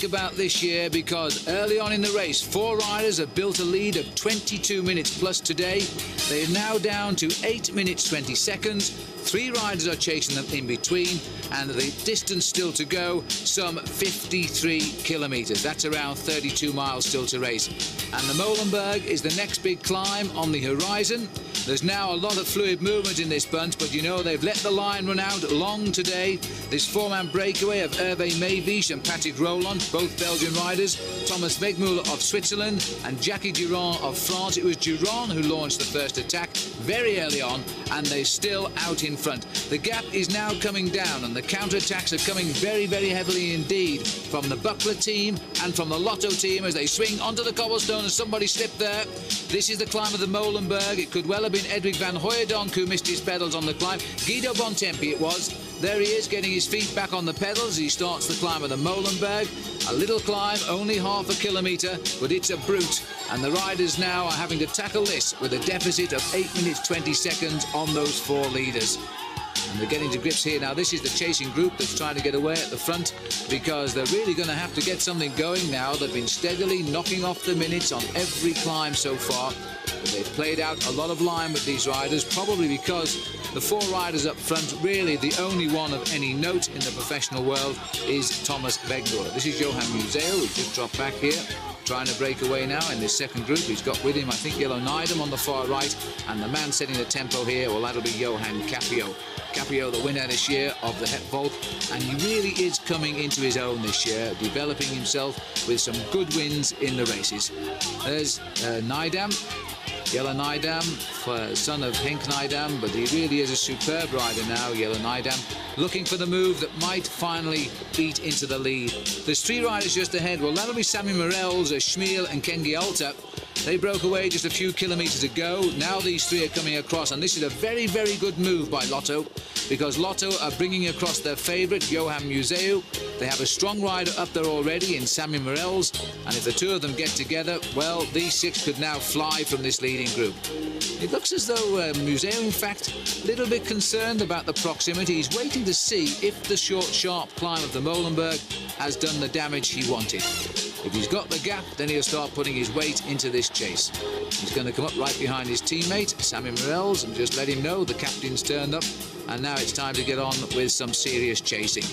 About this year, because early on in the race, 4 riders have built a lead of 22 minutes plus today. They are now down to 8 minutes 20 seconds. 3 riders are chasing them in between, and the distance still to go, some 53 kilometres. That's around 32 miles still to race. And the Molenberg is the next big climb on the horizon. There's now a lot of fluid movement in this bunch, but you know they've let the line run out long today. This 4-man breakaway of Hervé Mayvish and Patrick Roland, both Belgian riders, Thomas Wegmuller of Switzerland and Jackie Durand of France. It was Durand who launched the first attack very early on, and they're still out in front. The gap is now coming down, and the counter-attacks are coming very, very heavily indeed from the Buckler team and from the Lotto team as they swing onto the cobblestone, and somebody slipped there. This is the climb of the Molenberg. It could well have been Edwig van Hooijdonk who missed his pedals on the climb. Guido Bontempi it was. There he is, getting his feet back on the pedals. He starts the climb of the Molenberg. A little climb, only half a kilometre, but it's a brute. And the riders now are having to tackle this with a deficit of 8 minutes 20 seconds on those 4 leaders. And they're getting to grips here. Now, this is the chasing group that's trying to get away at the front, because they're really going to have to get something going now. They've been steadily knocking off the minutes on every climb so far. But they've played out a lot of line with these riders, probably because the 4 riders up front, really the only one of any note in the professional world is Thomas Wegmuller. This is Johan Museo, who's just dropped back here, trying to break away now in this second group. He's got with him, I think, Yellow Nidem on the far right, and the man setting the tempo here, well, that'll be Johan Capio. Capio, the winner this year of the Het Volk, and he really is coming into his own this year, developing himself with some good wins in the races. There's Nidam. Yellow Nidam, son of Henk Nidam, but he really is a superb rider now, Yellow Nidam, looking for the move that might finally eat into the lead. There's 3 riders just ahead. Well, that'll be Sammy Morels, Schmiel and Kengi Alta. They broke away just a few kilometres ago. Now these 3 are coming across, and this is a very, very good move by Lotto, because Lotto are bringing across their favourite, Johan Museu. They have a strong rider up there already in Sammy Morels, and if the 2 of them get together, well, these 6 could now fly from this leading group. It looks as though Museu, in fact, a little bit concerned about the proximity. He's waiting to see if the short, sharp climb of the Molenberg has done the damage he wanted. If he's got the gap, then he'll start putting his weight into this chase. He's going to come up right behind his teammate, Sammy Morels, and just let him know the captain's turned up, and now it's time to get on with some serious chasing.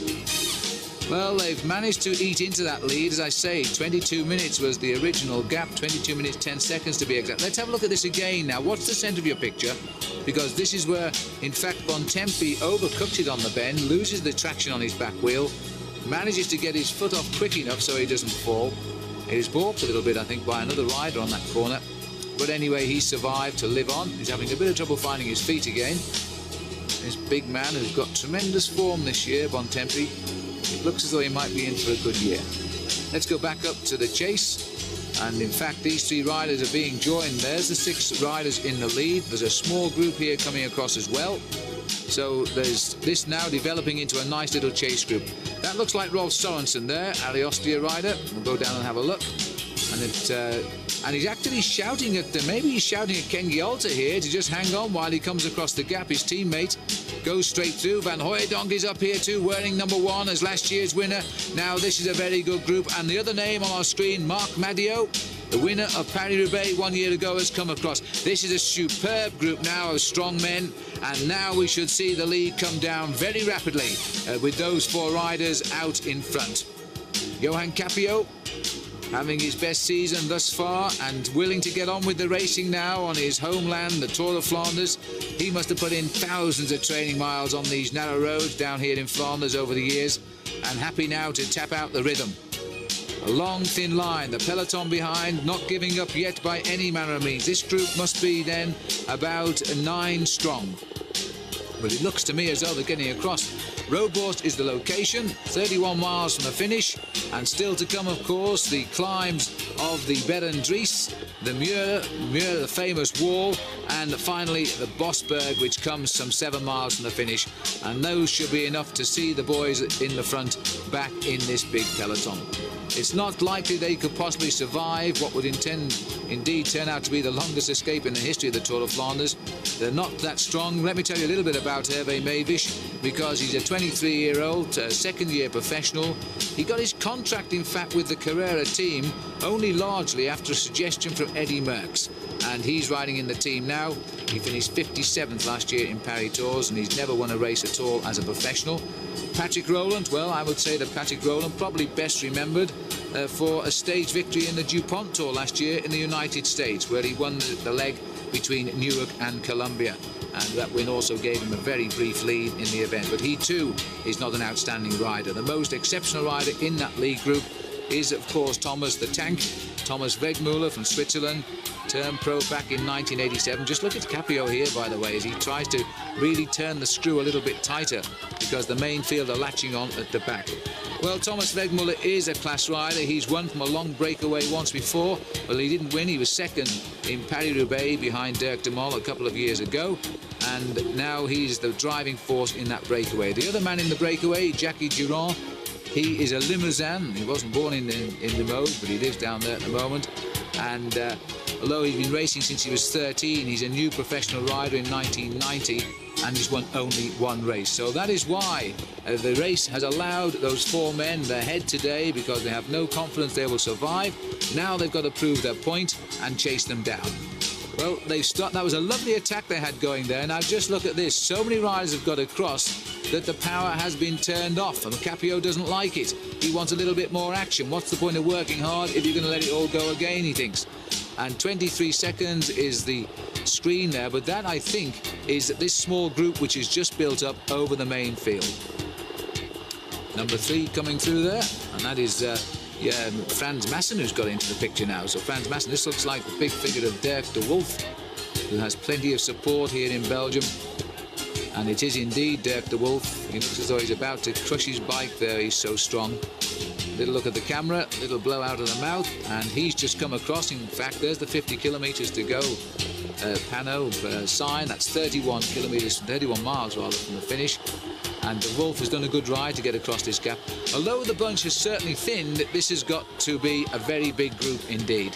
Well, they've managed to eat into that lead. As I say, 22 minutes was the original gap, 22 minutes 10 seconds to be exact. Let's have a look at this again now. Watch the centre of your picture, because this is where, in fact, Bontempi overcooks it on the bend, loses the traction on his back wheel, manages to get his foot off quick enough so he doesn't fall. He was balked a little bit, I think, by another rider on that corner. But anyway, he survived to live on. He's having a bit of trouble finding his feet again. This big man who's got tremendous form this year, Bontempi. It looks as though he might be in for a good year. Let's go back up to the chase. And in fact, these 3 riders are being joined. There's the 6 riders in the lead. There's a small group here coming across as well. So there's this now developing into a nice little chase group. That looks like Rolf Sorensen there, Ali Austria rider. We'll go down and have a look. And he's actually shouting at them. Maybe he's shouting at Kengi Alta here to just hang on while he comes across the gap. His teammate goes straight through. Van Hooijdonk is up here too, wearing number 1 as last year's winner. Now this is a very good group. And the other name on our screen, Marc Madio, the winner of Paris-Roubaix 1 year ago, has come across. This is a superb group now of strong men, and now we should see the lead come down very rapidly with those 4 riders out in front. Johan Capio having his best season thus far and willing to get on with the racing now on his homeland, the Tour of Flanders. He must have put in thousands of training miles on these narrow roads down here in Flanders over the years, and happy now to tap out the rhythm. A long, thin line, the peloton behind, not giving up yet by any manner of means. This group must be then about 9 strong. But it looks to me as though they're getting across. Roodborst is the location, 31 miles from the finish, and still to come, of course, the climbs of the Berendries, the Muur, the famous wall, and finally the Bosberg, which comes some 7 miles from the finish. And those should be enough to see the boys in the front back in this big peloton. It's not likely they could possibly survive what would indeed turn out to be the longest escape in the history of the Tour of Flanders. They're not that strong. Let me tell you a little bit about Hervé Mavish, because he's a 23-year-old, second-year professional. He got his contract, in fact, with the Carrera team only largely after a suggestion from Eddy Merckx. And he's riding in the team now. He finished 57th last year in Paris Tours, and he's never won a race at all as a professional. Patrick Rowland, well, I would say that Patrick Rowland probably best remembered for a stage victory in the DuPont Tour last year in the United States, where he won the leg between Newark and Columbia. And that win also gave him a very brief lead in the event. But he, too, is not an outstanding rider. The most exceptional rider in that league group is, of course, Thomas the Tank, Thomas Wegmuller from Switzerland, turned pro back in 1987. Just look at Capio here, by the way, as he tries to really turn the screw a little bit tighter because the main field are latching on at the back. Well, Thomas Wegmuller is a class rider. He's won from a long breakaway once before. Well, he didn't win. He was second in Paris-Roubaix behind Dirk de Mol a couple of years ago. And now he's the driving force in that breakaway. The other man in the breakaway, Jackie Durand, he is a Limousin. He wasn't born in Limoges, but he lives down there at the moment. And although he's been racing since he was 13, he's a new professional rider in 1990, and he's won only one race. So that is why the race has allowed those four men their head today, because they have no confidence they will survive. Now they've got to prove their point and chase them down. Well, that was a lovely attack they had going there. Now just look at this. So many riders have got across that the power has been turned off, and Capio doesn't like it. He wants a little bit more action. What's the point of working hard if you're going to let it all go again, he thinks. And 23 seconds is the screen there, but that, I think, is this small group which is just built up over the main field. Number 3 coming through there, and that is Frans Maassen, who's got into the picture now. So Frans Maassen, this looks like the big figure of Dirk de Wolf, who has plenty of support here in Belgium. And it is indeed Dirk de Wolf. He looks as though he's about to crush his bike there, he's so strong. Little look at the camera, little blow out of the mouth, and he's just come across. In fact, there's the 50 kilometres to go pano sign. That's 31 miles rather from the finish. And de Wolf has done a good ride to get across this gap. Although the bunch has certainly thinned, this has got to be a very big group indeed.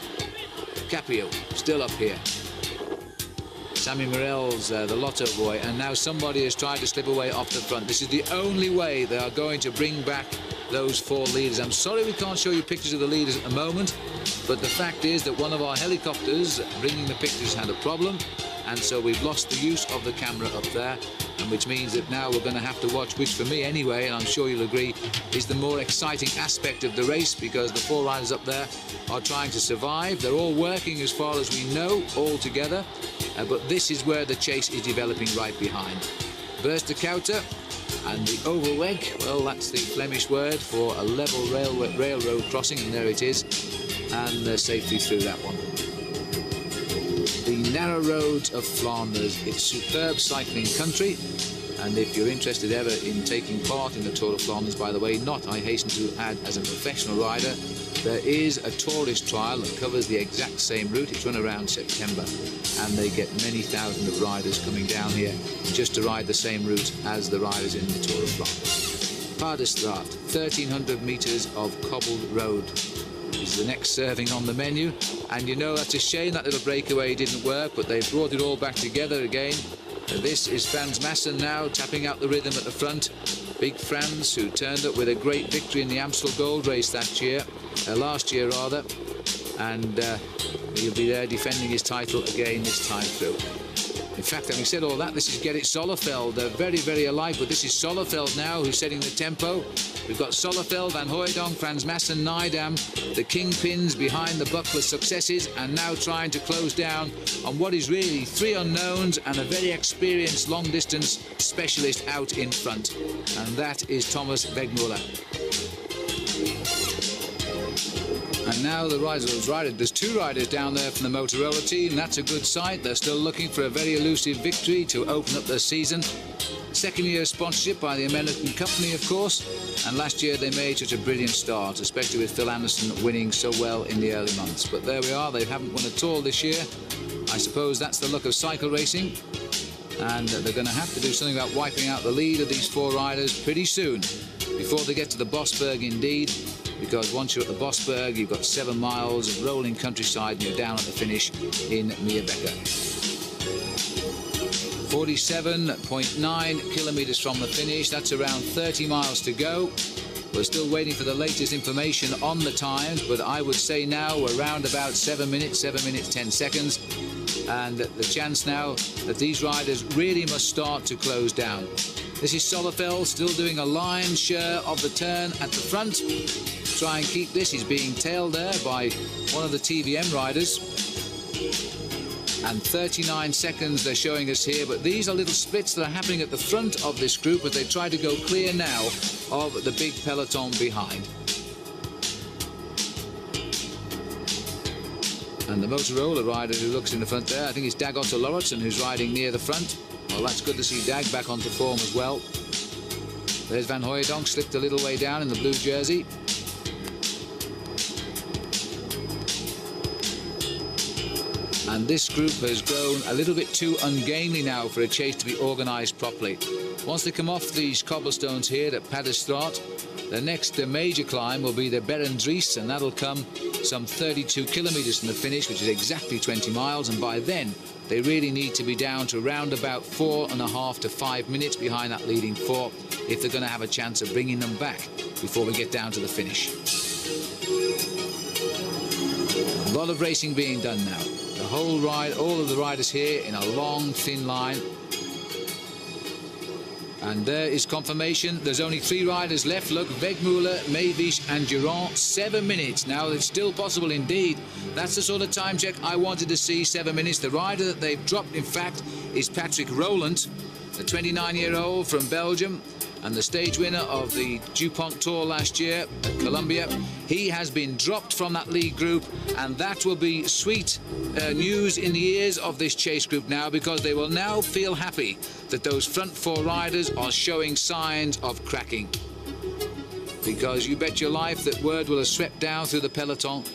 Capio still up here. Sammy Morel's the Lotto boy, and now somebody has tried to slip away off the front. This is the only way they are going to bring back those four leaders. I'm sorry we can't show you pictures of the leaders at the moment, but the fact is that one of our helicopters bringing the pictures had a problem, and so we've lost the use of the camera up there, and which means that now we're going to have to watch, which for me anyway, and I'm sure you'll agree, is the more exciting aspect of the race, because the four riders up there are trying to survive. They're all working, as far as we know, all together, but this is where the chase is developing right behind. Burst Kouter and the Overweg, well, that's the Flemish word for a level railroad crossing, and there it is, and they're safely through that one. The narrow roads of Flanders, it's superb cycling country, and if you're interested ever in taking part in the Tour of Flanders, by the way, not, I hasten to add, as a professional rider, there is a tourist trial that covers the exact same route. It's run around September, and they get many thousands of riders coming down here just to ride the same route as the riders in the Tour of Flanders. Paardenstraat, 1,300 metres of cobbled road is the next serving on the menu, and you know that's a shame that little breakaway didn't work, but they've brought it all back together again. This is Frans Maassen now tapping out the rhythm at the front. Big Frans, who turned up with a great victory in the Amstel Gold Race last year, and he'll be there defending his title again this time through. In fact, having said all that, this is Gerrit Solleveld. They're very, very alike, but this is Solleveld now who's setting the tempo. We've got Solleveld, Van Hooijdonk, Frans Maassen, Nijdam, the kingpins behind the Buckler successes, and now trying to close down on what is really three unknowns and a very experienced long-distance specialist out in front, and that is Thomas Wegmuller. And now the riders, there's two riders down there from the Motorola team. That's a good sight. They're still looking for a very elusive victory to open up their season. Second year sponsorship by the American company, of course. And last year they made such a brilliant start, especially with Phil Anderson winning so well in the early months. But there we are. They haven't won at all this year. I suppose that's the luck of cycle racing. And they're going to have to do something about wiping out the lead of these four riders pretty soon, before they get to the Bosberg indeed. because once you're at the Bosberg, you've got 7 miles of rolling countryside and you're down at the finish in Meerbeker. 47.9 kilometers from the finish. That's around 30 miles to go. We're still waiting for the latest information on the times, but I would say now we're around about 7 minutes 10 seconds. And the chance now that these riders really must start to close down. This is Sollefeld still doing a lion's share of the turn at the front. Try and keep this. He's being tailed there by one of the TVM riders. And 39 seconds they're showing us here, but these are little splits that are happening at the front of this group as they try to go clear now of the big peloton behind. And the Motorola rider who looks in the front there, I think it's Dag Otto Lauritsen who's riding near the front. Well, that's good to see Dag back onto form as well. There's Van Hooijdonk, slipped a little way down in the blue jersey. And this group has grown a little bit too ungainly now for a chase to be organised properly. Once they come off these cobblestones here at Paddestraat, the next major climb will be the Berendries, and that'll come some 32 kilometres from the finish, which is exactly 20 miles. And by then, they really need to be down to around about 4.5 to 5 minutes behind that leading 4 if they're going to have a chance of bringing them back before we get down to the finish. A lot of racing being done now. The whole ride, all of the riders here in a long, thin line. And there is confirmation. There's only 3 riders left. Look, Wegmuller, Meewisch and Durand. 7 minutes. Now, it's still possible indeed. That's the sort of time check I wanted to see, 7 minutes. The rider that they've dropped, in fact, is Patrick Roland, the 29-year-old from Belgium, and the stage winner of the DuPont Tour last year at Columbia. He has been dropped from that lead group, and that will be sweet news in the ears of this chase group now, because they will now feel happy that those front 4 riders are showing signs of cracking. Because you bet your life that word will have swept down through the peloton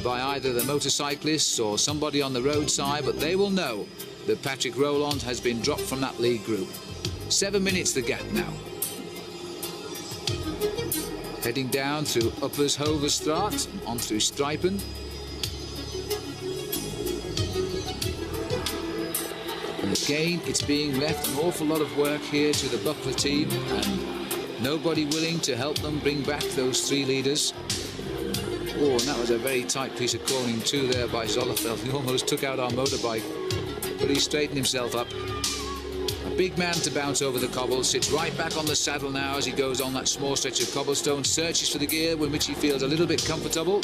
by either the motorcyclists or somebody on the roadside, but they will know that Patrick Roland has been dropped from that lead group. 7 minutes the gap now. Heading down through Uppers Hoverstraat and on through Strijpen. And again, it's being left an awful lot of work here to the Buckler team, and nobody willing to help them bring back those 3 leaders. Oh, and that was a very tight piece of cornering too there by Sollefeld. He almost took out our motorbike, but he straightened himself up. Big man to bounce over the cobbles, sits right back on the saddle now as he goes on that small stretch of cobblestone, searches for the gear with which he feels a little bit comfortable.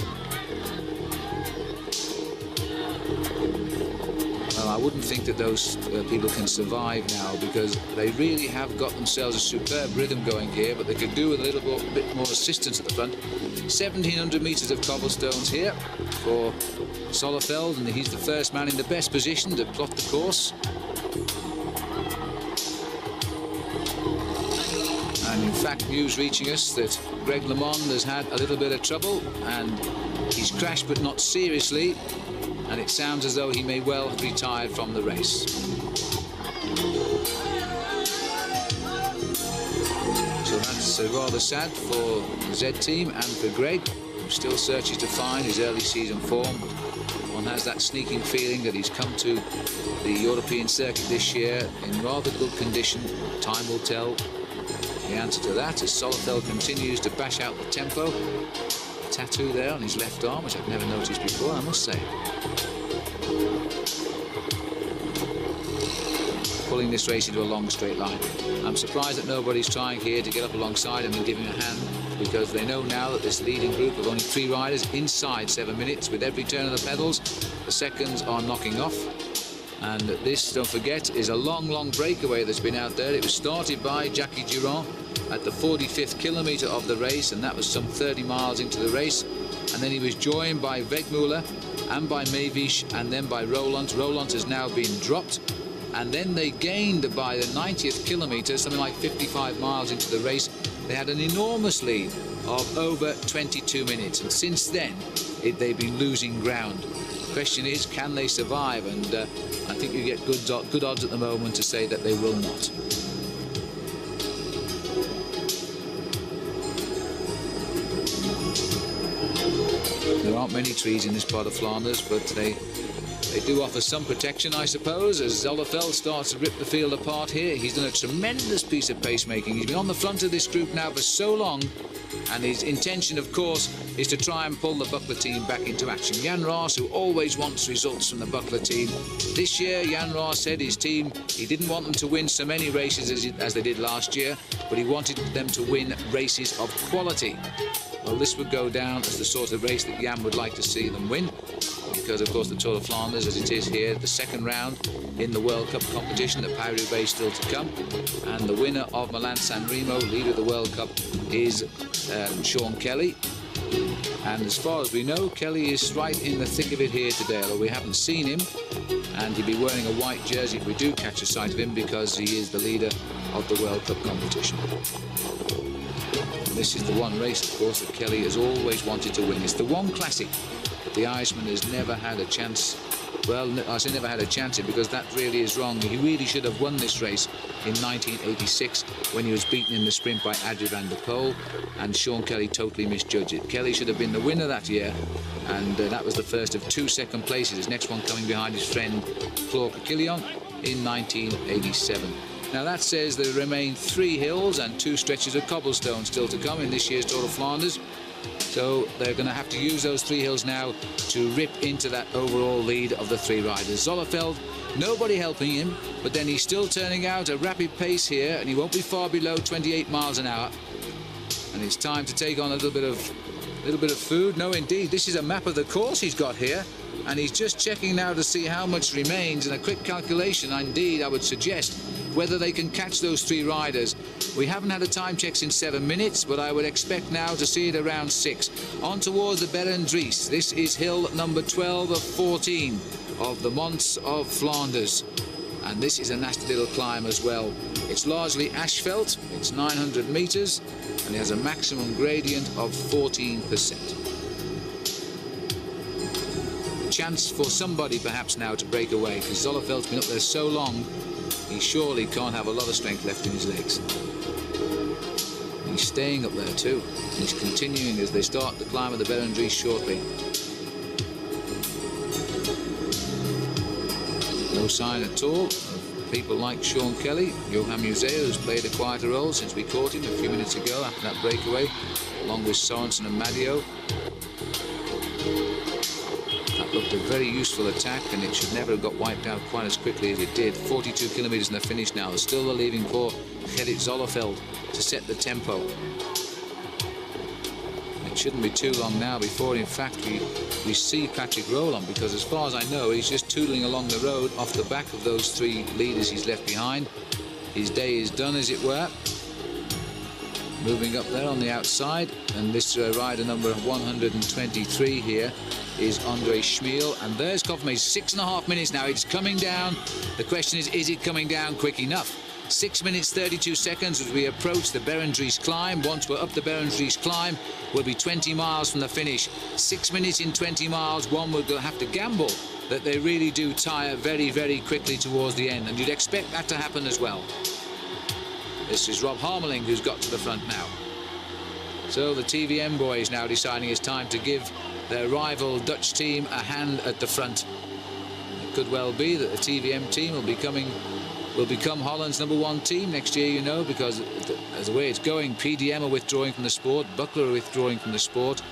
Well, I wouldn't think that those people can survive now, because they really have got themselves a superb rhythm going here, but they could do with a little bit more assistance at the front. 1,700 metres of cobblestones here for Sollefeld, and he's the first man in the best position to plot the course. And in fact, news reaching us that Greg LeMond has had a little bit of trouble, and he's crashed but not seriously, and it sounds as though he may well have retired from the race. So that's rather sad for the Z team and for Greg, who still searches to find his early season form. One has that sneaking feeling that he's come to the European circuit this year in rather good condition. Time will tell the answer to that as Sollefeld continues to bash out the tempo. A tattoo there on his left arm, which I've never noticed before, I must say. Pulling this race into a long straight line. I'm surprised that nobody's trying here to get up alongside him and give him a hand, because they know now that this leading group of only 3 riders inside 7 minutes. With every turn of the pedals, the seconds are knocking off. And this, don't forget, is a long breakaway that's been out there. It was started by Jackie Durand at the 45th kilometre of the race, and that was some 30 miles into the race. And then he was joined by Wegmuller and by Meewisch and then by Roland. Roland has now been dropped. And then they gained by the 90th kilometre, something like 55 miles into the race. They had an enormous lead of over 22 minutes. And since then, they've been losing ground. The question is, can they survive? And I think you get good odds at the moment to say that they will not. There aren't many trees in this part of Flanders, but they do offer some protection, I suppose, as Zolleveld starts to rip the field apart here. He's done a tremendous piece of pacemaking. He's been on the front of this group now for so long, and his intention, of course, is to try and pull the Buckler team back into action. Jan Raas, who always wants results from the Buckler team. This year, Jan Raas said his team, he didn't want them to win so many races as they did last year, but he wanted them to win races of quality. Well, this would go down as the sort of race that Jan would like to see them win, because, of course, the Tour of Flanders, as it is here, the second round in the World Cup competition, the Paris-Roubaix still to come, and the winner of Milan-San Remo, leader of the World Cup, is Sean Kelly. And as far as we know, Kelly is right in the thick of it here today, although we haven't seen him, and he'll be wearing a white jersey if we do catch a sight of him, because he is the leader of the World Cup competition. And this is the one race, of course, that Kelly has always wanted to win. It's the one classic that the Irishman has never had a chance. Well, I say never had a chance in, because that really is wrong. He really should have won this race in 1986 when he was beaten in the sprint by Adrie van der Poel, and Sean Kelly totally misjudged it. Kelly should have been the winner that year, and that was the first of 2 second places. His next one coming behind his friend Claude Quillion in 1987. Now that says there remain 3 hills and 2 stretches of cobblestone still to come in this year's Tour of Flanders. So they're going to have to use those 3 hills now to rip into that overall lead of the 3 riders. Zolleveld, nobody helping him, but then he's still turning out a rapid pace here, and he won't be far below 28 miles an hour. And it's time to take on a little bit of food. No, indeed, this is a map of the course he's got here, and he's just checking now to see how much remains. And a quick calculation, indeed, I would suggest, whether they can catch those 3 riders. We haven't had a time check since 7 minutes, but I would expect now to see it around 6. On towards the Berendries. This is hill number 12 of 14 of the Monts of Flanders. And this is a nasty little climb as well. It's largely asphalt, it's 900 meters, and it has a maximum gradient of 14%. Chance for somebody perhaps now to break away, because Zolleveld's been up there so long, he surely can't have a lot of strength left in his legs. He's staying up there too. He's continuing as they start the climb of the Berendries shortly. No sign at all of people like Sean Kelly. Johan Museeuw, who's played a quieter role since we caught him a few minutes ago after that breakaway, along with Sorensen and Madio. That looked a very useful attack, and it should never have got wiped out quite as quickly as it did. 42 kilometres in the finish now. Still the leaving for Gerrit Zolleveld to set the tempo. It shouldn't be too long now before, in fact, we see Patrick Roland, because as far as I know, he's just tootling along the road off the back of those 3 leaders he's left behind. His day is done, as it were. Moving up there on the outside, and this rider number 123 here is Andre Schmiel, and there's confirmation. 6.5 minutes now. It's coming down. The question is it coming down quick enough? 6 minutes 32 seconds as we approach the Berendries climb. Once we're up the Berendries climb, we'll be 20 miles from the finish. 6 minutes in 20 miles, one would have to gamble that they really do tire very, very quickly towards the end, and you'd expect that to happen as well. This is Rob Harmeling who's got to the front now. So the TVM boys now deciding it's time to give their rival Dutch team a hand at the front. It could well be that the TVM team will become Holland's #1 team next year, you know, because as the way it's going, PDM are withdrawing from the sport, Buckler are withdrawing from the sport,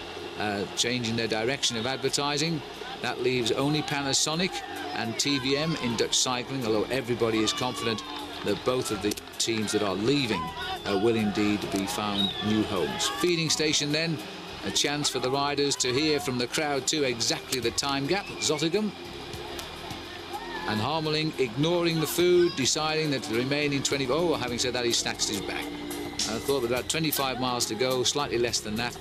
changing their direction of advertising. That leaves only Panasonic and TVM in Dutch cycling, although everybody is confident that both of the teams that are leaving will indeed be found new homes. Feeding station then, a chance for the riders to hear from the crowd too exactly the time gap. Zottegem and Harmeling ignoring the food, deciding that to remain in 20... Oh, having said that, he snatched his bag. And I thought with about 25 miles to go, slightly less than that,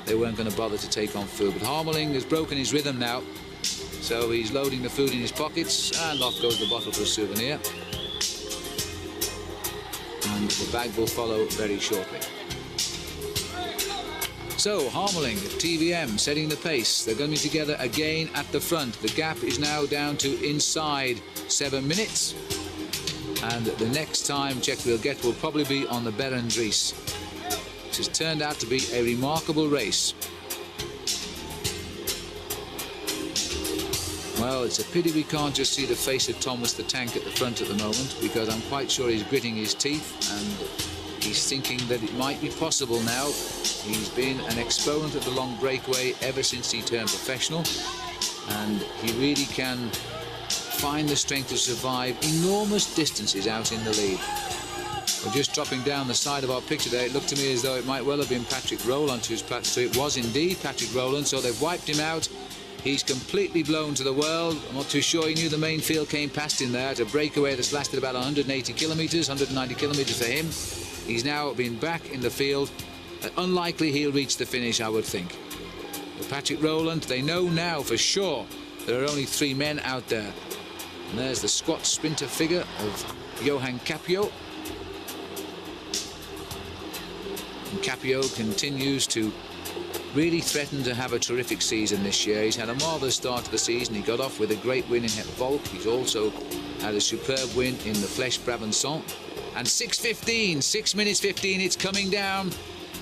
they weren't going to bother to take on food. But Harmeling has broken his rhythm now, so he's loading the food in his pockets, and off goes the bottle for a souvenir. And the bag will follow very shortly. So Harmeling, TVM setting the pace. They're going to be together again at the front. The gap is now down to inside 7 minutes. And the next time check we'll get will probably be on the Berendries. It has turned out to be a remarkable race. it's a pity we can't just see the face of Thomas the Tank at the front at the moment, because I'm quite sure he's gritting his teeth and he's thinking that it might be possible now. He's been an exponent of the long breakaway ever since he turned professional, and he really can find the strength to survive enormous distances out in the lead. Well, just dropping down the side of our picture there, it looked to me as though it might well have been Patrick Rowland who's passed through. It was indeed Patrick Rowland, so they've wiped him out. He's completely blown to the world. I'm not too sure he knew the main field came past him there at a breakaway that's lasted about 180 kilometres, 190 kilometres for him. He's now been back in the field. Unlikely he'll reach the finish, I would think. But Patrick Rowland, they know now for sure there are only 3 men out there. And there's the squat sprinter figure of Johan Capio. And Capio continues to really threaten to have a terrific season this year. He's had a marvellous start to the season. He got off with a great win in Het Volk. He's also had a superb win in the Flèche Brabançon. And 6:15, 6 minutes 15, it's coming down.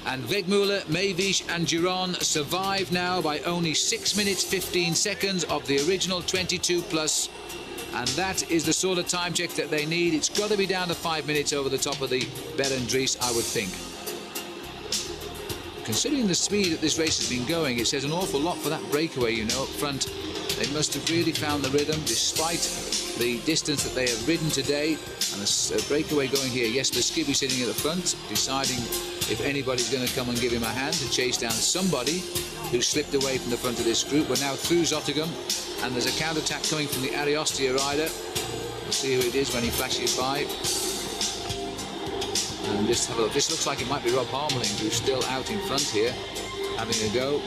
And Wegmuller, Meewisch and Giron survive now by only 6 minutes 15 seconds of the original 22 plus. And that is the sort of time check that they need. It's got to be down to 5 minutes over the top of the Berendries, I would think. Considering the speed that this race has been going, it says an awful lot for that breakaway, you know, up front. They must have really found the rhythm, despite the distance that they have ridden today. And a breakaway going here. Yes, the skibby sitting at the front, deciding if anybody's going to come and give him a hand to chase down somebody who slipped away from the front of this group. We're now through Zottegem, and there's a counter-attack coming from the Ariostia rider. We'll see who it is when he flashes by. And just have a look. This looks like it might be Rob Harmeling, who's still out in front here, having a go.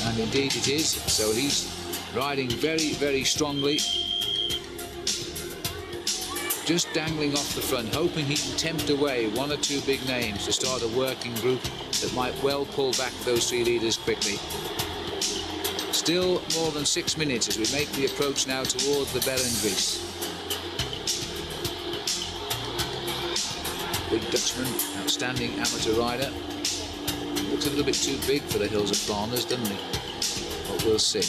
And indeed it is. So he's riding very, very strongly. Just dangling off the front, hoping he can tempt away 1 or 2 big names to start a working group that might well pull back those 3 leaders quickly. Still more than 6 minutes as we make the approach now towards the Berendries. Big Dutchman, outstanding amateur rider. Looks a little bit too big for the hills of Flanders, doesn't he? But we'll see.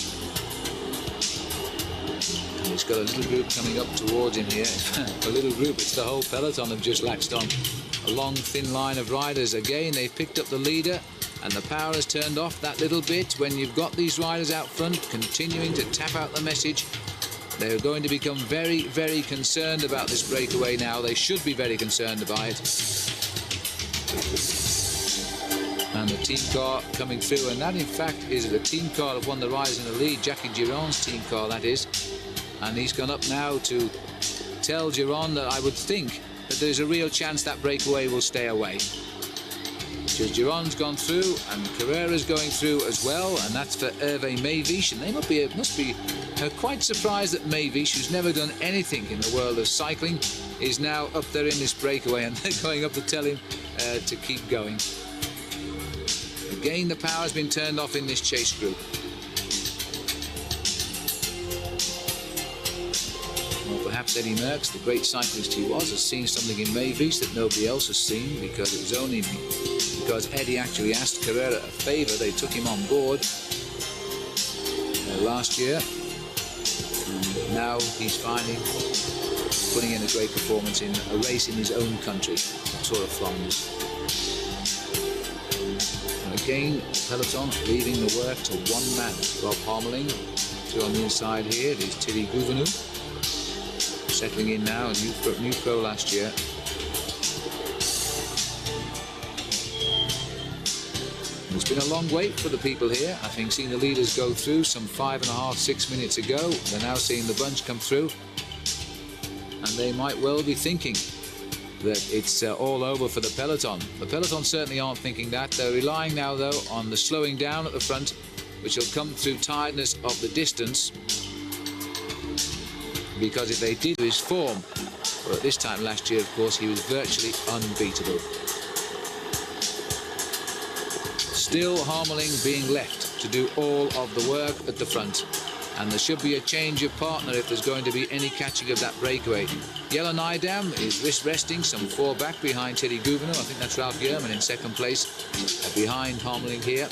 And he's got a little group coming up towards him here. A little group, it's the whole peloton have just latched on. A long, thin line of riders. Again, they've picked up the leader, and the power has turned off that little bit. When you've got these riders out front, continuing to tap out the message, they're going to become very, very concerned about this breakaway now. They should be very concerned about it. And the team car coming through, and that in fact is the team car of one of the riders in the lead, Jackie Giron's team car, that is. And he's gone up now to tell Giron that I would think that there's a real chance that breakaway will stay away. Because Giron's gone through and Carrera's going through as well, and that's for Hervé Meewisch. And they must be quite surprised that Meewisch, who's never done anything in the world of cycling, is now up there in this breakaway, and they're going up to tell him to keep going. Again, the power has been turned off in this chase group. Well, perhaps Eddie Merckx, the great cyclist he was, has seen something in Meewisch that nobody else has seen, because it was only because Eddie actually asked Carrera a favour. They took him on board last year, and now he's finally putting in a great performance in a race in his own country, the Tour of Flanders. And again, peloton leaving the work to 1 man. Rob Harmeling through on the inside here. It is Thierry Gouvenou settling in now, a new pro last year. It's been a long wait for the people here. I think seeing the leaders go through some 5.5, 6 minutes ago. They're now seeing the bunch come through, and they might well be thinking that it's all over for the peloton. The peloton certainly aren't thinking that. They're relying now, though, on the slowing down at the front, which will come through tiredness of the distance. Because if they did his form, well, at this time last year, of course, he was virtually unbeatable. Still Harmeling being left to do all of the work at the front. And there should be a change of partner if there's going to be any catching of that breakaway. Jelle Nijdam is resting some 4 back behind Thierry Gouvenou. I think that's Ralph Geerman in second place behind Harmeling here.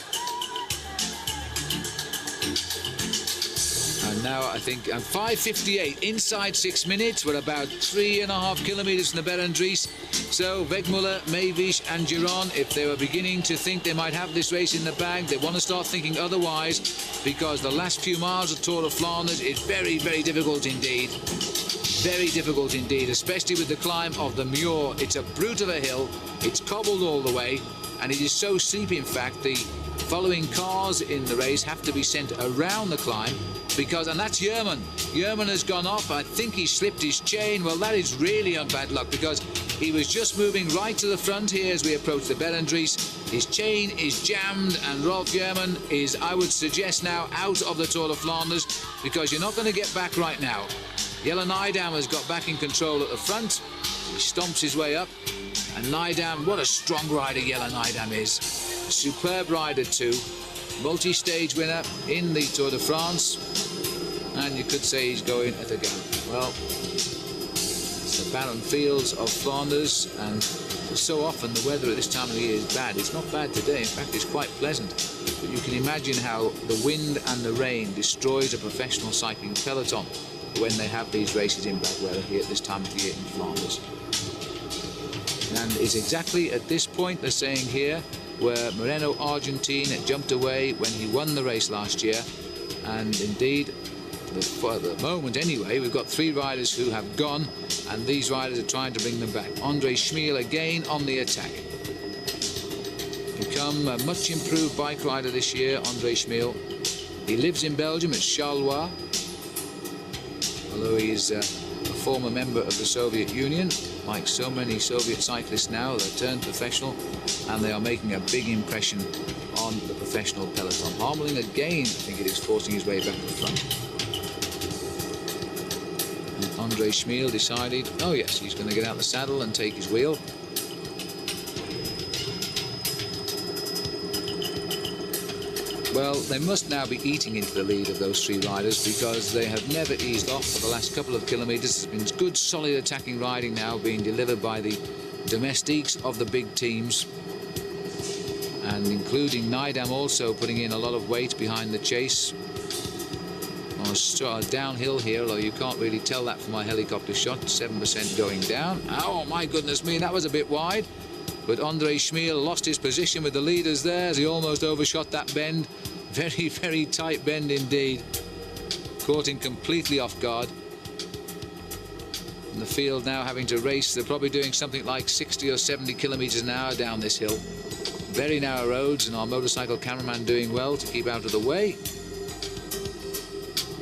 And now I think 5:58 inside 6 minutes. We're about 3.5 kilometres from the Berendries. So Wegmuller, Mavish and Giron, if they were beginning to think they might have this race in the bag, they want to start thinking otherwise, because the last few miles of Tour of Flanders is very, very difficult indeed. Very difficult indeed, especially with the climb of the Muur. It's a brute of a hill. It's cobbled all the way, and it is so steep, in fact, the following cars in the race have to be sent around the climb, because, and that's Yerman. Yerman has gone off. I think he slipped his chain. Well, that is really bad luck, because he was just moving right to the front here as we approach the Berendries. His chain is jammed, and Rolf Yerman is, I would suggest now, out of the Tour of Flanders, because you're not going to get back right now. Jelle Nijdam has got back in control at the front. He stomps his way up, and Nijdam, what a strong rider Jelle Nijdam is. Superb rider too, multi-stage winner in the Tour de France, and you could say he's going at a gallop. Well, it's the barren fields of Flanders, and so often the weather at this time of the year is bad. It's not bad today, in fact it's quite pleasant, but you can imagine how the wind and the rain destroys a professional cycling peloton when they have these races in bad weather here at this time of the year in Flanders. And it's exactly at this point, they're saying here, where Moreno Argentine jumped away when he won the race last year. And indeed, for the moment anyway, we've got 3 riders who have gone, and these riders are trying to bring them back. Andre Schmiel again on the attack. Become a much improved bike rider this year, Andre Schmiel. He lives in Belgium at Charleroi, although he's a former member of the Soviet Union. Like so many Soviet cyclists now, they're turned professional, and they are making a big impression on the professional peloton. Harmeling again, I think it is, forcing his way back to the front. And Andre Schmiel decided, oh yes, he's going to get out the saddle and take his wheel. Well, they must now be eating into the lead of those 3 riders, because they have never eased off for the last couple of kilometres. There's been good, solid attacking riding now being delivered by the domestiques of the big teams, and including Nijdam also putting in a lot of weight behind the chase. On a downhill here, although you can't really tell that from my helicopter shot, 7% going down. Oh, my goodness me, that was a bit wide. But Andre Schmiel lost his position with the leaders there as he almost overshot that bend. Very, very tight bend indeed. Caught him completely off guard. And the field now having to race. They're probably doing something like 60 or 70 kilometres an hour down this hill. Very narrow roads, and our motorcycle cameraman doing well to keep out of the way.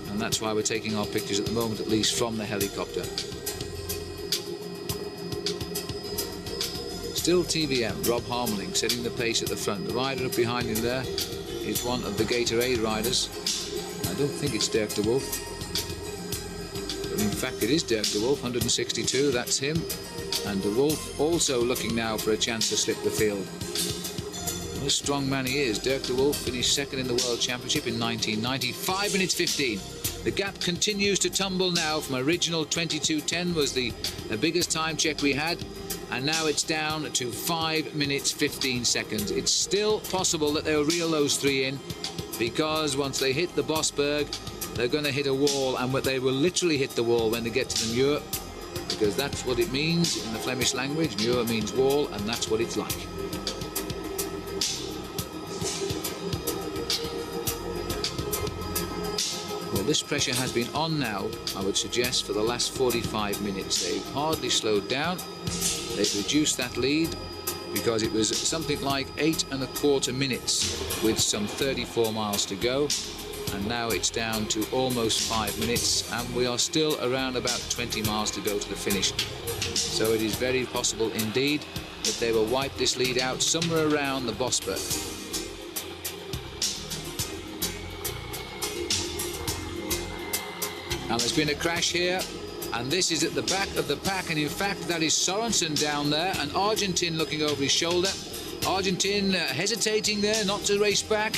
And that's why we're taking our pictures at the moment, at least from the helicopter. Still TVM, Rob Harmeling setting the pace at the front. The rider up behind him there is one of the Gatorade riders. I don't think it's Dirk de Wolf. But in fact, it is Dirk de Wolf, 162, that's him. And de Wolf also looking now for a chance to slip the field. What a strong man he is. Dirk de Wolf finished second in the World Championship in 1990, 5 minutes 15. The gap continues to tumble now from original 22:10 was the biggest time check we had. And now it's down to 5 minutes 15 seconds. It's still possible that they'll reel those 3 in, because once they hit the Bosberg, they're going to hit a wall, and they will literally hit the wall when they get to the Muur, because that's what it means in the Flemish language. Muur means wall, and that's what it's like. Well, this pressure has been on now, I would suggest, for the last 45 minutes. They've hardly slowed down. They've reduced that lead, because it was something like 8¼ minutes with some 34 miles to go, and now it's down to almost 5 minutes, and we are still around about 20 miles to go to the finish. So it is very possible indeed that they will wipe this lead out somewhere around the Bosberg. Now there's been a crash here, and this is at the back of the pack, and in fact that is Sorensen down there, and Argentine looking over his shoulder. Argentine hesitating there not to race back,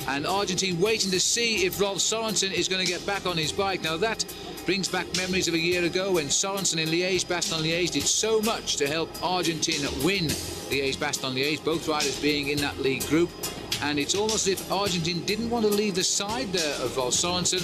and Argentine waiting to see if Rolf Sorensen is going to get back on his bike. Now that brings back memories of a year ago when Sorensen in Liège-Bastogne-Liège did so much to help Argentine win Liège-Bastogne-Liège, both riders being in that league group. And it's almost as if Argentine didn't want to leave the side there of Rolf Sorensen,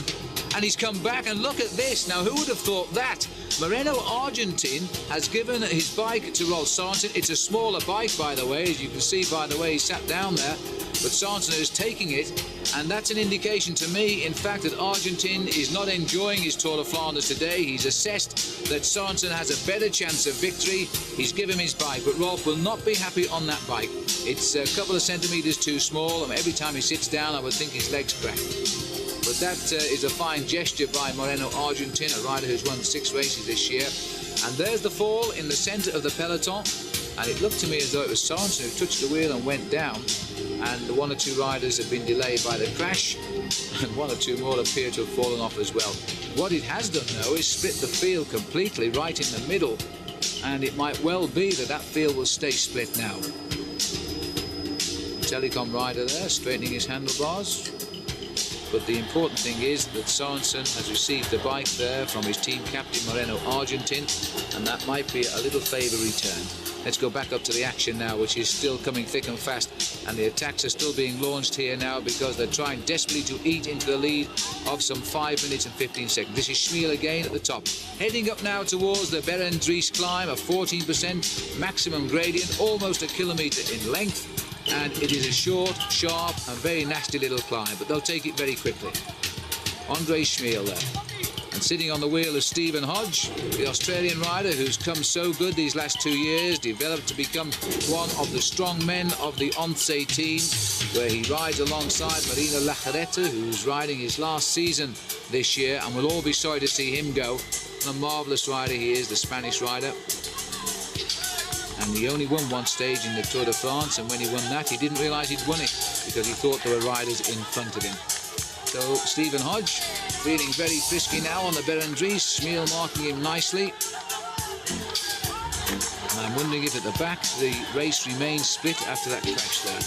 and he's come back, and look at this. Now, who would have thought that? Moreno Argentine has given his bike to Rolf Sorensen. It's a smaller bike, by the way, as you can see by the way he sat down there. But Sorensen is taking it, and that's an indication to me, in fact, that Argentine is not enjoying his Tour de Flanders today. He's assessed that Sorensen has a better chance of victory. He's given him his bike, but Rolf will not be happy on that bike. It's a couple of centimetres too small, and every time he sits down, I would think his legs crack. But that is a fine gesture by Moreno Argentine, a rider who's won 6 races this year. And there's the fall in the centre of the peloton. And it looked to me as though it was Sorensen who touched the wheel and went down. And the 1 or 2 riders have been delayed by the crash. And 1 or 2 more appear to have fallen off as well. What it has done, though, is split the field completely right in the middle. And it might well be that that field will stay split now. Telecom rider there, straightening his handlebars. But the important thing is that Sorensen has received the bike there from his team captain Moreno Argentine, and that might be a little favour returned. Let's go back up to the action now, which is still coming thick and fast, and the attacks are still being launched here now because they're trying desperately to eat into the lead of some 5 minutes and 15 seconds. This is Schmiel again at the top, heading up now towards the Berendries climb, a 14% maximum gradient, almost a kilometre in length. And it is a short, sharp and very nasty little climb, but they'll take it very quickly. Andre Schmiel there. And sitting on the wheel is Stephen Hodge, the Australian rider who's come so good these last 2 years, developed to become one of the strong men of the Once team, where he rides alongside Marino Lajareta, who's riding his last season this year, and we'll all be sorry to see him go. What a marvellous rider he is, the Spanish rider. And he only won 1 stage in the Tour de France, and when he won that, he didn't realise he'd won it because he thought there were riders in front of him. So Stephen Hodge feeling very frisky now on the Berendries, Schmiel marking him nicely. And I'm wondering if at the back the race remains split after that crash there.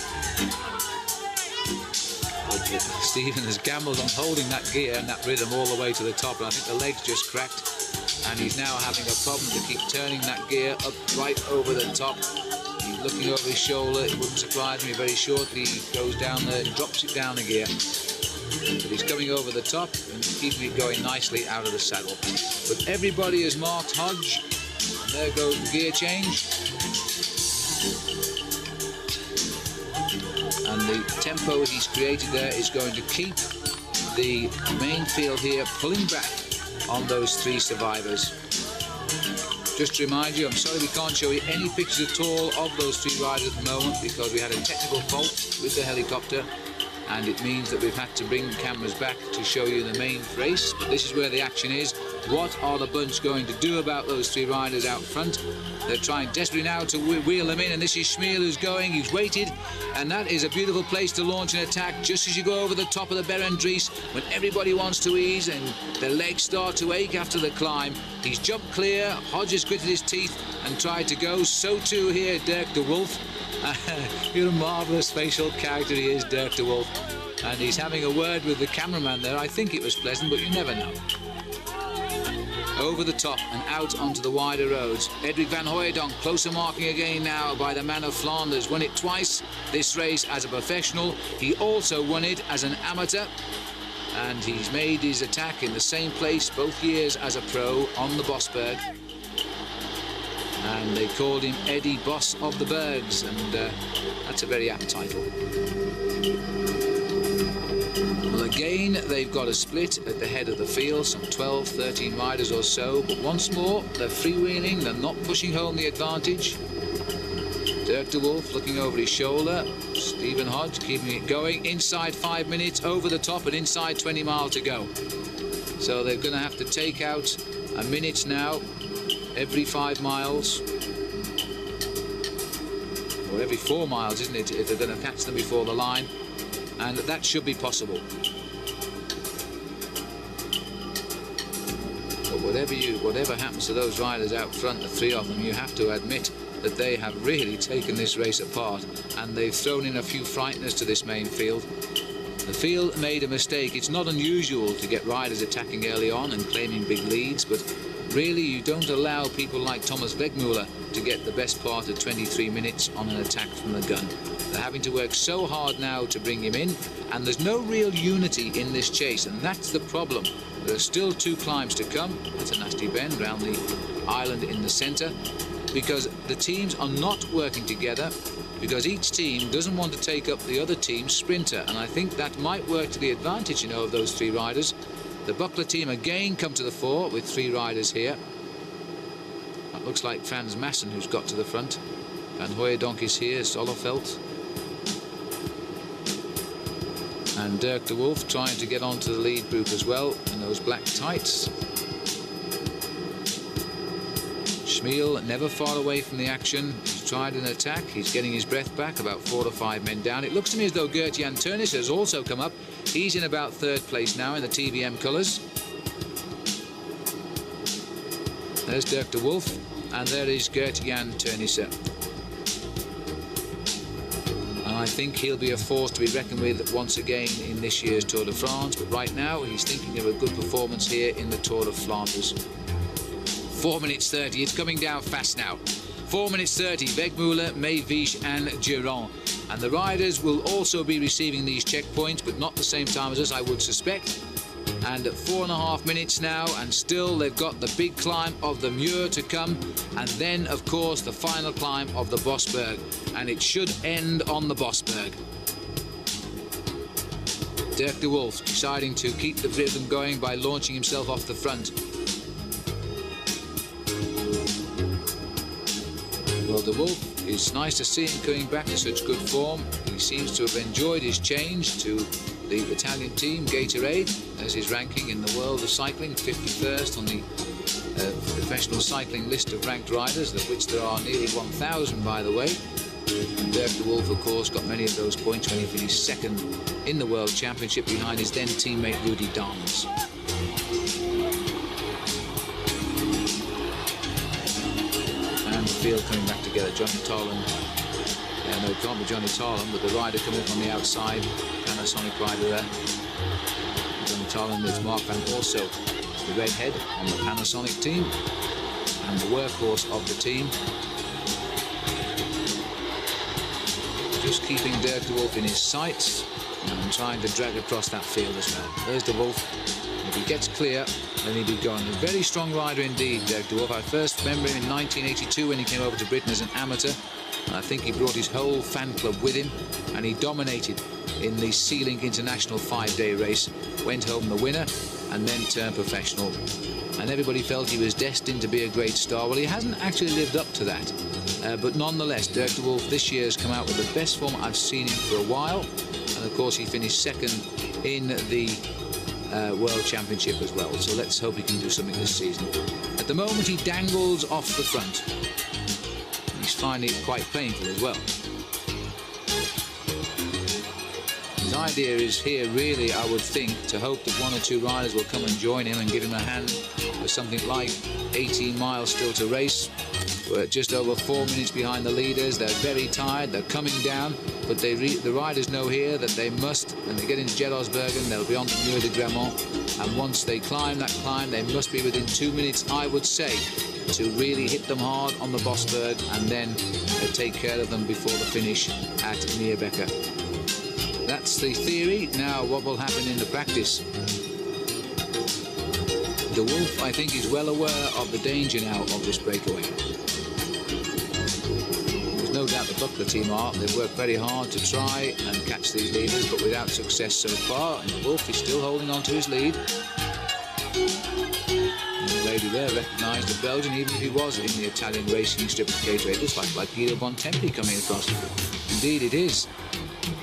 But Stephen has gambled on holding that gear and that rhythm all the way to the top, and I think the legs just cracked. And he's now having a problem to keep turning that gear up right over the top. He's looking over his shoulder. It wouldn't surprise me very shortly he goes down there and drops it down a gear. But he's coming over the top and keeping it going nicely out of the saddle. But everybody has marked Hodge. And there goes the gear change. And the tempo he's created there is going to keep the main field here pulling back on those 3 survivors. Just to remind you, I'm sorry we can't show you any pictures at all of those 3 riders at the moment because we had a technical fault with the helicopter, and it means that we've had to bring the cameras back to show you the main race. But this is where the action is. What are the bunch going to do about those 3 riders out front? They're trying desperately now to wheel them in, and this is Schmiel who's going. He's waited, and that is a beautiful place to launch an attack just as you go over the top of the Berendries when everybody wants to ease and the legs start to ache after the climb. He's jumped clear. Hodge has gritted his teeth and tried to go. So too here Dirk de Wolf. You're a marvellous facial character he is, Dirk de Wolf. And he's having a word with the cameraman there. I think it was pleasant, but you never know. Over the top and out onto the wider roads. Edric van Hooijdonk, closer marking again now by the man of Flanders. Won it twice this race as a professional. He also won it as an amateur. And he's made his attack in the same place both years as a pro on the Bosberg. And they called him Eddie Boss of the Bergs, and that's a very apt title. Well, again, they've got a split at the head of the field, some 12, 13 riders or so, but once more, they're freewheeling, they're not pushing home the advantage. Dirk de Wolf looking over his shoulder, Stephen Hodge keeping it going, inside 5 minutes, over the top, and inside 20 miles to go. So they're going to have to take out a minute now, every 5 miles, or every 4 miles, isn't it, if they're going to catch them before the line, and that should be possible. But whatever happens to those riders out front, the 3 of them, you have to admit that they have really taken this race apart, and they've thrown in a few frighteners to this main field. The field made a mistake. It's not unusual to get riders attacking early on and claiming big leads, but Really, you don't allow people like Thomas Wegmuller to get the best part of 23 minutes on an attack from the gun. They're having to work so hard now to bring him in, and there's no real unity in this chase, and that's the problem. There are still 2 climbs to come. That's a nasty bend round the island in the centre, because the teams are not working together, because each team doesn't want to take up the other team's sprinter, and I think that might work to the advantage, you know, of those 3 riders. The Buckler team again come to the fore with 3 riders here. That looks like Frans Maassen who's got to the front. Van Hooijdonk is here, Zolleveld. And Dirk de Wolf trying to get onto the lead group as well in those black tights. Schmiel never far away from the action. He's tried an attack. He's getting his breath back, about 4 or 5 men down. It looks to me as though Gert-Jan Teunis has also come up. He's in about 3rd place now in the TVM colours. There's Dirk de Wolf, and there is Gert-Jan Teunis. And I think he'll be a force to be reckoned with once again in this year's Tour de France, but right now he's thinking of a good performance here in the Tour of Flanders. 4 minutes 30, it's coming down fast now. 4 minutes 30, Wegmuller, Meewies and Durand. And the riders will also be receiving these checkpoints, but not the same time as us, I would suspect. And at 4.5 minutes now, and still they've got the big climb of the Muur to come, and then, of course, the final climb of the Bosberg. And it should end on the Bosberg. Dirk de Wolf deciding to keep the rhythm going by launching himself off the front. Well, de Wolf, it's nice to see him coming back to such good form. He seems to have enjoyed his change to the Italian team, Gatorade. There's his ranking in the world of cycling, 51st on the professional cycling list of ranked riders, of which there are nearly 1,000, by the way. And Dirk de Wolf, of course, got many of those points when he finished 2nd in the World Championship behind his then teammate Rudy Dans. Field coming back together. Johnny Tolan, no, it can't be Johnny Tolan, but the rider coming up on the outside, Panasonic rider there. Johnny Tolan with Mark van Orso, the redhead on the Panasonic team and the workhorse of the team. Just keeping Dirk de Wolf in his sights and trying to drag across that field as well. There's de Wolf. If he gets clear, then he'll be gone. A very strong rider indeed, Dirk de Wolf. I first remember him in 1982 when he came over to Britain as an amateur. And I think he brought his whole fan club with him, and he dominated in the Sea-Link International 5-day race. Went home the winner, and then turned professional. And everybody felt he was destined to be a great star. Well, he hasn't actually lived up to that. But nonetheless, Dirk de Wolf this year has come out with the best form I've seen him for a while. And of course, he finished 2nd in the World Championship as well, so let's hope he can do something this season. At the moment he dangles off the front. He's finding it quite painful as well. His idea is here really, I would think, to hope that 1 or 2 riders will come and join him and give him a hand for something like 18 miles still to race. We're just over 4 minutes behind the leaders. They're very tired, they're coming down, but the riders know here that they must, when they get into Geroldsbergen, they'll be on the Muur de Grammont, and once they climb that climb, they must be within 2 minutes, I would say, to really hit them hard on the Bosberg and then take care of them before the finish at Meerbeke. That's the theory. Now, what will happen in the practice? De Wolf, I think, is well aware of the danger now of this breakaway. There's no doubt the Buckler team are. They've worked very hard to try and catch these leaders, but without success so far. And De Wolf is still holding on to his lead. And the lady there recognised the Belgian, even if he was in the Italian racing strip of Gatorade. It looks like Guido Bontempi coming across. Indeed, it is.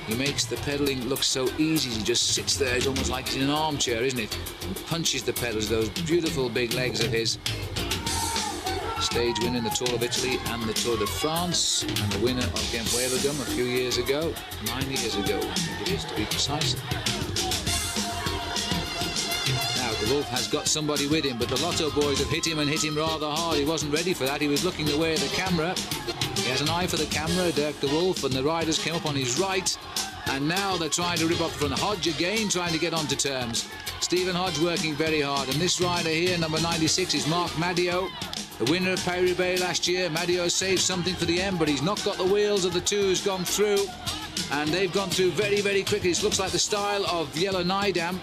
He makes the pedalling look so easy. He just sits there. It's almost like he's in an armchair, isn't it? And punches the pedals, those beautiful big legs of his. Stage winner in the Tour of Italy and the Tour de France, and the winner of Gent-Wevelgem a few years ago, 9 years ago, I think it is, to be precise. Now, De Wolf has got somebody with him, but the Lotto boys have hit him and hit him rather hard. He wasn't ready for that. He was looking away at the camera. He has an eye for the camera, Dirk de Wolf, and the riders came up on his right. And now they're trying to rip off from Hodge again, trying to get onto terms. Stephen Hodge working very hard. And this rider here, number 96, is Mark Madio, the winner of Paris-Roubaix last year. Madio saved something for the end, but he's not got the wheels of the two who's gone through. And they've gone through very, very quickly. This looks like the style of Yellow Nidam.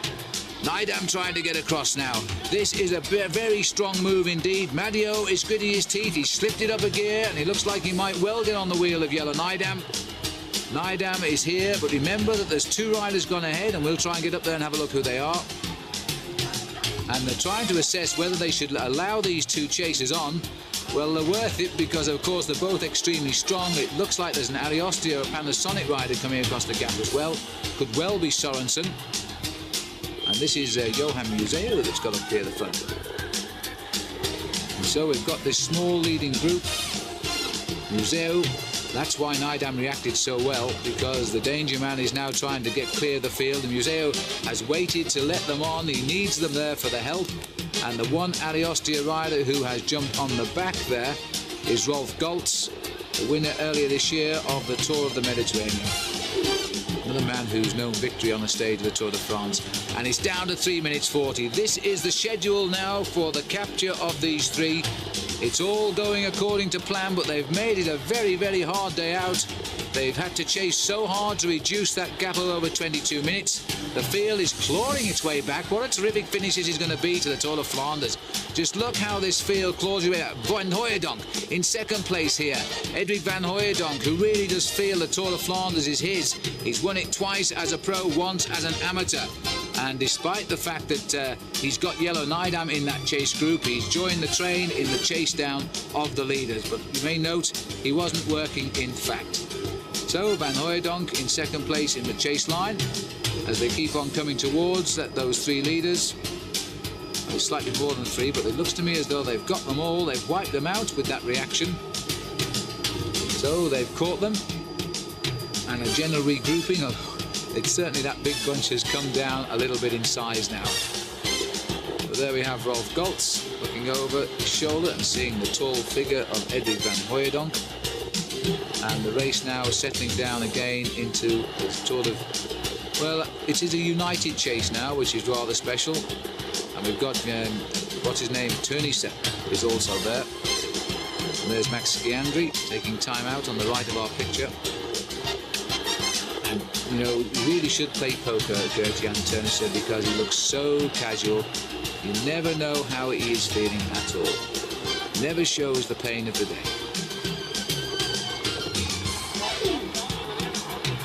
Nidam trying to get across now. This is a very strong move indeed. Madio is gritting his teeth. He's slipped it up a gear, and it looks like he might well get on the wheel of Yellow Nidam. Nidam is here, but remember that there's two riders gone ahead, and we'll try and get up there and have a look who they are. And they're trying to assess whether they should allow these two chasers on. Well, they're worth it because, of course, they're both extremely strong. It looks like there's an Ariosto, a Panasonic rider coming across the gap as well. Could well be Sorensen. And this is Johan Museo that's got to clear the front. And so we've got this small leading group. Museo, that's why Nidam reacted so well, because the danger man is now trying to get clear of the field. And Museo has waited to let them on. He needs them there for the help. And the one Ariosto rider who has jumped on the back there is Rolf Goltz, the winner earlier this year of the Tour of the Mediterranean. Another man who's known victory on the stage of the Tour de France. And it's down to 3 minutes 40. This is the schedule now for the capture of these three. It's all going according to plan, but they've made it a very, very hard day out. They've had to chase so hard to reduce that gap of over 22 minutes. The field is clawing its way back. What a terrific finish it is going to be to the Tour de Flanders. Just look how this field claws its way back. Van Hooijdonk in second place here. Edwig Van Hooijdonk, who really does feel the Tour de Flanders is his. He's won it twice as a pro, once as an amateur. And despite the fact that he's got Yellow Nidam in that chase group, he's joined the train in the chase down of the leaders. But you may note he wasn't working in fact. So Van Hooijdonk in second place in the chase line as they keep on coming towards those three leaders. There's slightly more than three, but it looks to me as though they've got them all. They've wiped them out with that reaction. So they've caught them. And a general regrouping of... It's certainly that big bunch has come down a little bit in size now. So there we have Rolf Goltz looking over his shoulder and seeing the tall figure of Edwig Van Hooijdonk. And the race now is settling down again into a sort of... Well, it is a united chase now, which is rather special. And we've got, what's his name, Turneyset is also there. And there's Max Sciandri taking time out on the right of our picture. And, you know, you really should play poker, Gert-Jan Turneyset, because he looks so casual. You never know how he is feeling at all. Never shows the pain of the day.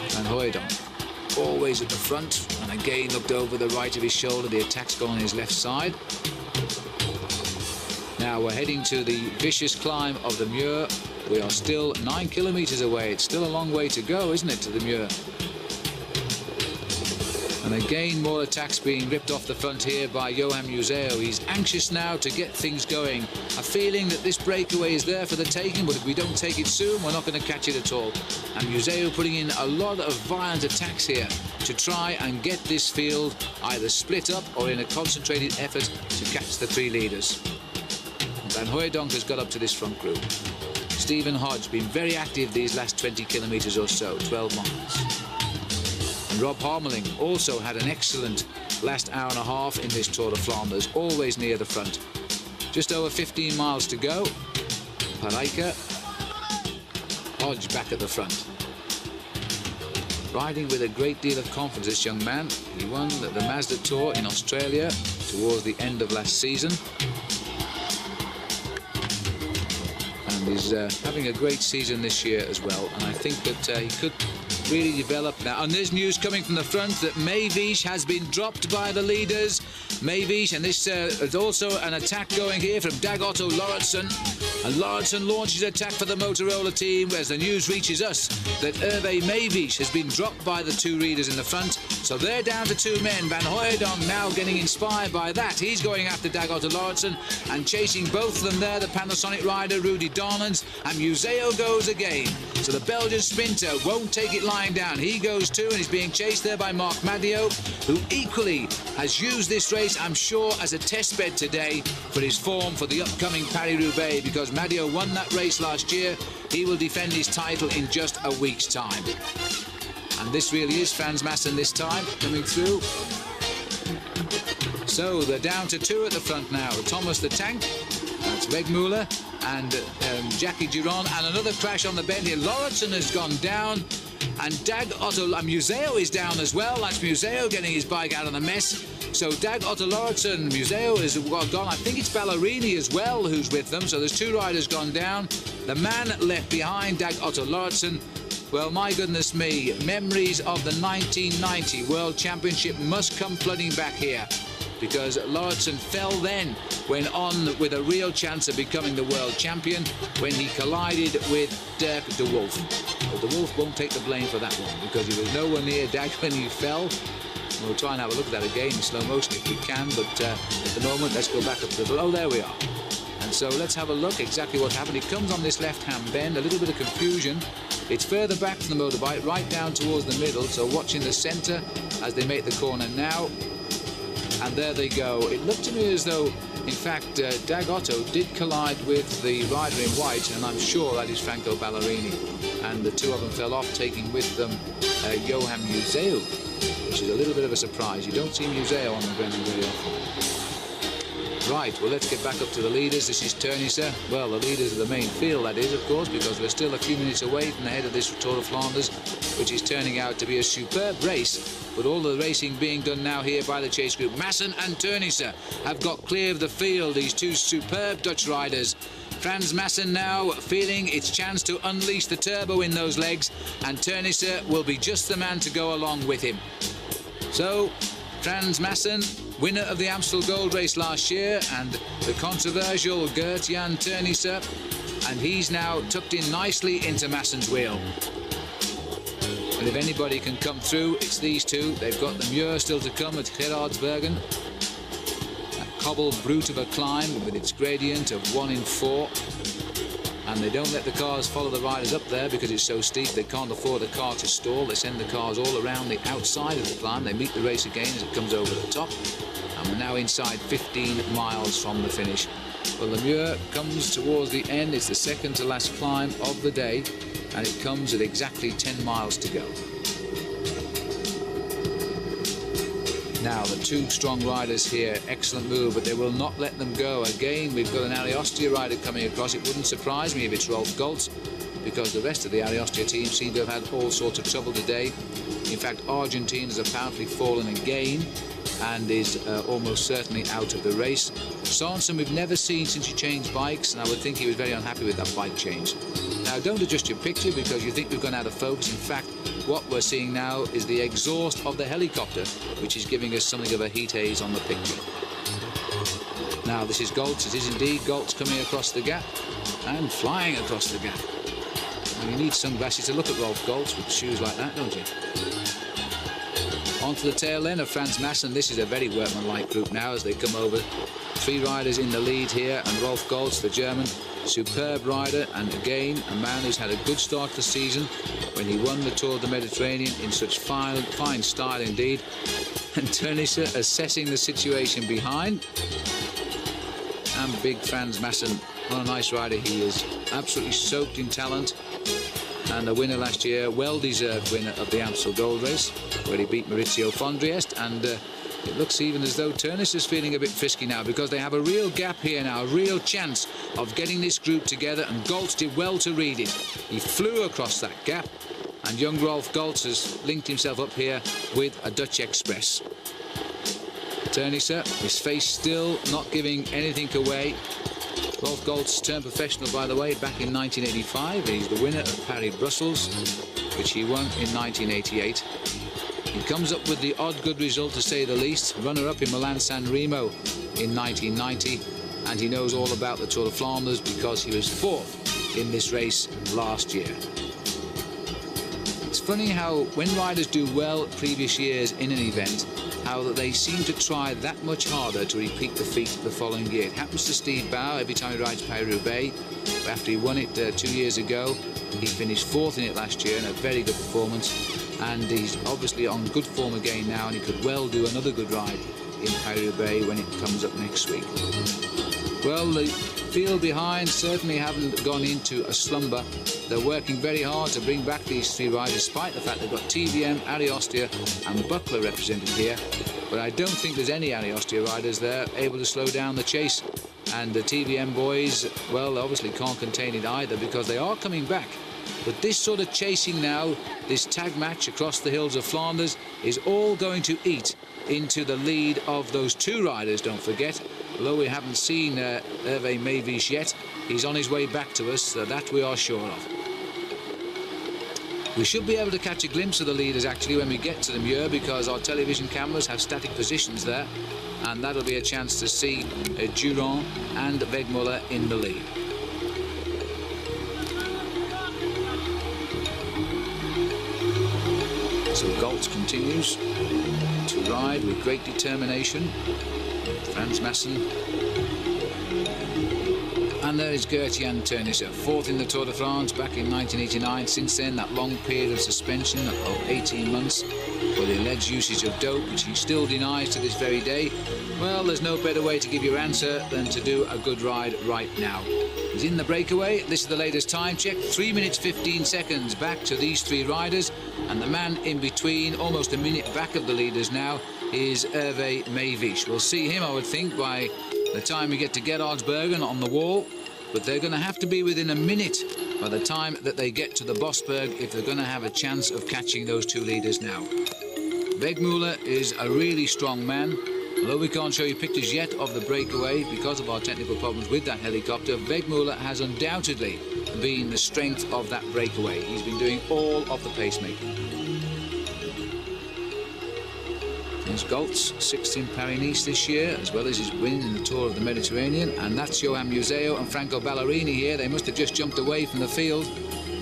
Van Hooijdonk, always at the front, and again looked over the right of his shoulder. The attack's gone on his left side. Now we're heading to the vicious climb of the Muur. We are still 9 kilometers away. It's still a long way to go, isn't it, to the Muur? And again, more attacks being ripped off the front here by Johan Museo. He's anxious now to get things going. A feeling that this breakaway is there for the taking, but if we don't take it soon, we're not going to catch it at all. And Museo putting in a lot of violent attacks here to try and get this field either split up or in a concentrated effort to catch the three leaders. Van Hooijdonk has got up to this front group. Stephen Hodge been very active these last 20 kilometres or so, 12 miles. And Rob Harmeling also had an excellent last hour and a half in this Tour de Flanders, always near the front. Just over 15 miles to go. Parijka, Hodge back at the front. Riding with a great deal of confidence, this young man. He won the Mazda Tour in Australia towards the end of last season. And he's having a great season this year as well. And I think that he could really develop now. And there's news coming from the front that Mayvish has been dropped by the leaders. Mayvish, and this is also an attack going here from Dag Otto Lauritsen. And Lauritsen launches an attack for the Motorola team as the news reaches us that Hervé Mayvish has been dropped by the two leaders in the front. So they're down to two men. Van Hooijdonk now getting inspired by that. He's going after Dag Otto Lauritsen and chasing both of them there, the Panasonic rider Rudy Darnans, and Museo goes again. So the Belgian sprinter won't take it lying down. He goes too, and he's being chased there by Mark Madio, who equally has used this race, I'm sure, as a test bed today for his form for the upcoming Paris-Roubaix, because Madio won that race last year. He will defend his title in just a week's time. And this really is Frans Maassen this time, coming through. So they're down to 2 at the front now. Thomas the Tank, that's Wegmuller, and Jackie Giron, and another crash on the bend here. Lauritsen has gone down, and Dag Otto Museo is down as well. That's Museo getting his bike out of the mess. So Dag Otto Lauritsen, Museo is gone. I think it's Ballerini as well who's with them. So there's 2 riders gone down. The man left behind, Dag Otto Lauritsen. Well, my goodness me, memories of the 1990 World Championship must come flooding back here, because Lauritsen fell then, went on with a real chance of becoming the world champion when he collided with Dirk de Wolf. But de Wolf won't take the blame for that one, because he was nowhere near Dag when he fell. We'll try and have a look at that again in slow motion if we can, but at the moment, let's go back up to the... Oh, there we are. And so let's have a look exactly what happened. It comes on this left-hand bend, a little bit of confusion. It's further back from the motorbike, right down towards the middle, so watching the centre as they make the corner now. And there they go. It looked to me as though, in fact, Dag Otto did collide with the rider in white, and I'm sure that is Franco Ballerini. And the 2 of them fell off, taking with them Johan Museo, which is a little bit of a surprise. You don't see Museo on the ground very often. Right, well, let's get back up to the leaders. This is Teixeira. Well, the leaders of the main field, that is, of course, because we're still a few minutes away from the head of this Tour of Flanders, which is turning out to be a superb race. But all the racing being done now here by the chase group. Maassen and Teixeira have got clear of the field, these 2 superb Dutch riders. Frans Maassen now feeling its chance to unleash the turbo in those legs, and Teixeira will be just the man to go along with him. So, Frans Maassen, winner of the Amstel Gold Race last year, and the controversial Gert-Jan Teixeira, and he's now tucked in nicely into Maassen's wheel. And if anybody can come through, it's these 2. They've got the Muur still to come at Gerardsbergen. That cobbled brute of a climb with its gradient of 1 in 4. And they don't let the cars follow the riders up there because it's so steep. They can't afford a car to stall. They send the cars all around the outside of the climb. They meet the race again as it comes over the top. And we're now inside 15 miles from the finish. Well, the Muur comes towards the end. It's the second to last climb of the day, and it comes at exactly 10 miles to go. Now, the 2 strong riders here, excellent move, but they will not let them go. Again, we've got an Ariostoia rider coming across. It wouldn't surprise me if it's Rolf Goltz, because the rest of the Ariostoia team seem to have had all sorts of trouble today. In fact, Argentine has apparently fallen again and is almost certainly out of the race. Sorensen we've never seen since he changed bikes, and I would think he was very unhappy with that bike change. Now, don't adjust your picture because you think we've gone out of focus. In fact, what we're seeing now is the exhaust of the helicopter, which is giving us something of a heat haze on the picture. Now, this is Goltz. It is indeed Goltz coming across the gap and flying across the gap. Now, you need sunglasses to look at Rolf Goltz with shoes like that, don't you? Onto the tail then of Frans Maassen. This is a very workmanlike group now as they come over. 3 riders in the lead here, and Rolf Goltz, the German, superb rider, and again a man who's had a good start to the season when he won the Tour of the Mediterranean in such fine style indeed. And Teixeira assessing the situation behind. And big Frans Maassen, what a nice rider he is. Absolutely soaked in talent. And a winner last year, well-deserved winner of the Amstel Gold Race, where he beat Maurizio Fondriest. And it looks even as though Teixeira's feeling a bit frisky now, because they have a real gap here now, a real chance of getting this group together, and Goltz did well to read it. He flew across that gap, and young Rolf Goltz has linked himself up here with a Dutch Express. Teixeira, his face still not giving anything away. Rolf Goltz turned professional, by the way, back in 1985. He's the winner of Paris-Brussels, which he won in 1988. He comes up with the odd good result, to say the least. Runner-up in Milan-San Remo in 1990. And he knows all about the Tour of Flanders because he was 4th in this race last year. It's funny how when riders do well previous years in an event, how that they seem to try that much harder to repeat the feat the following year. It happens to Steve Bauer every time he rides Paris-Roubaix. After he won it 2 years ago, he finished 4th in it last year in a very good performance, and he's obviously on good form again now, and he could well do another good ride in Paris-Roubaix when it comes up next week. Well, the field behind certainly haven't gone into a slumber. They're working very hard to bring back these three riders, despite the fact they've got TVM, Ariostia and Buckler represented here. But I don't think there's any Ariostia riders there able to slow down the chase. And the TVM boys, well, obviously can't contain it either, because they are coming back. But this sort of chasing now, this tag match across the hills of Flanders, is all going to eat into the lead of those two riders, don't forget. Although we haven't seen Hervé Mevish yet, he's on his way back to us, so that we are sure of. We should be able to catch a glimpse of the leaders actually when we get to the Muir, because our television cameras have static positions there, and that'll be a chance to see Durand and Wegmuller in the lead. So Goltz continues to ride with great determination. Frans Maassen. And there is Gert-Jan Teunissen, fourth in the Tour de France back in 1989. Since then, that long period of suspension of 18 months for the alleged usage of dope, which he still denies to this very day. Well, there's no better way to give your answer than to do a good ride right now. He's in the breakaway. This is the latest time check. 3 minutes 15 seconds back to these three riders. And the man in between, almost a minute back of the leaders now, is Hervé Mevish. We'll see him, I would think, by the time we get to Gerardsbergen on the wall. But they're going to have to be within a minute by the time that they get to the Bosberg if they're going to have a chance of catching those two leaders now. Wegmuller is a really strong man. Although we can't show you pictures yet of the breakaway because of our technical problems with that helicopter, Wegmuller has undoubtedly been the strength of that breakaway. He's been doing all of the pacemaking. There's Goltz, 6th in Paris-Nice this year, as well as his win in the Tour of the Mediterranean. And that's Johan Museo and Franco Ballerini here. They must have just jumped away from the field.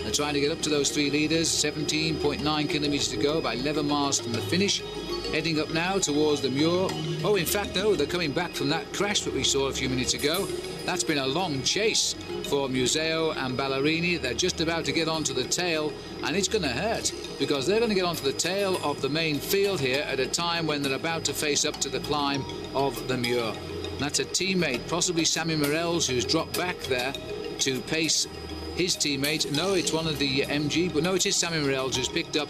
They're trying to get up to those three leaders. 17.9 kilometres to go, about 11 miles from the finish. Heading up now towards the Muir. Oh, in fact, no, they're coming back from that crash that we saw a few minutes ago. That's been a long chase for Museo and Ballerini. They're just about to get onto the tail, and it's going to hurt, because they're going to get onto the tail of the main field here at a time when they're about to face up to the climb of the Muir. That's a teammate, possibly Sammy Morels, who's dropped back there to pace his teammate. No, it's one of the MG, but no, it is Sammy Morels who's picked up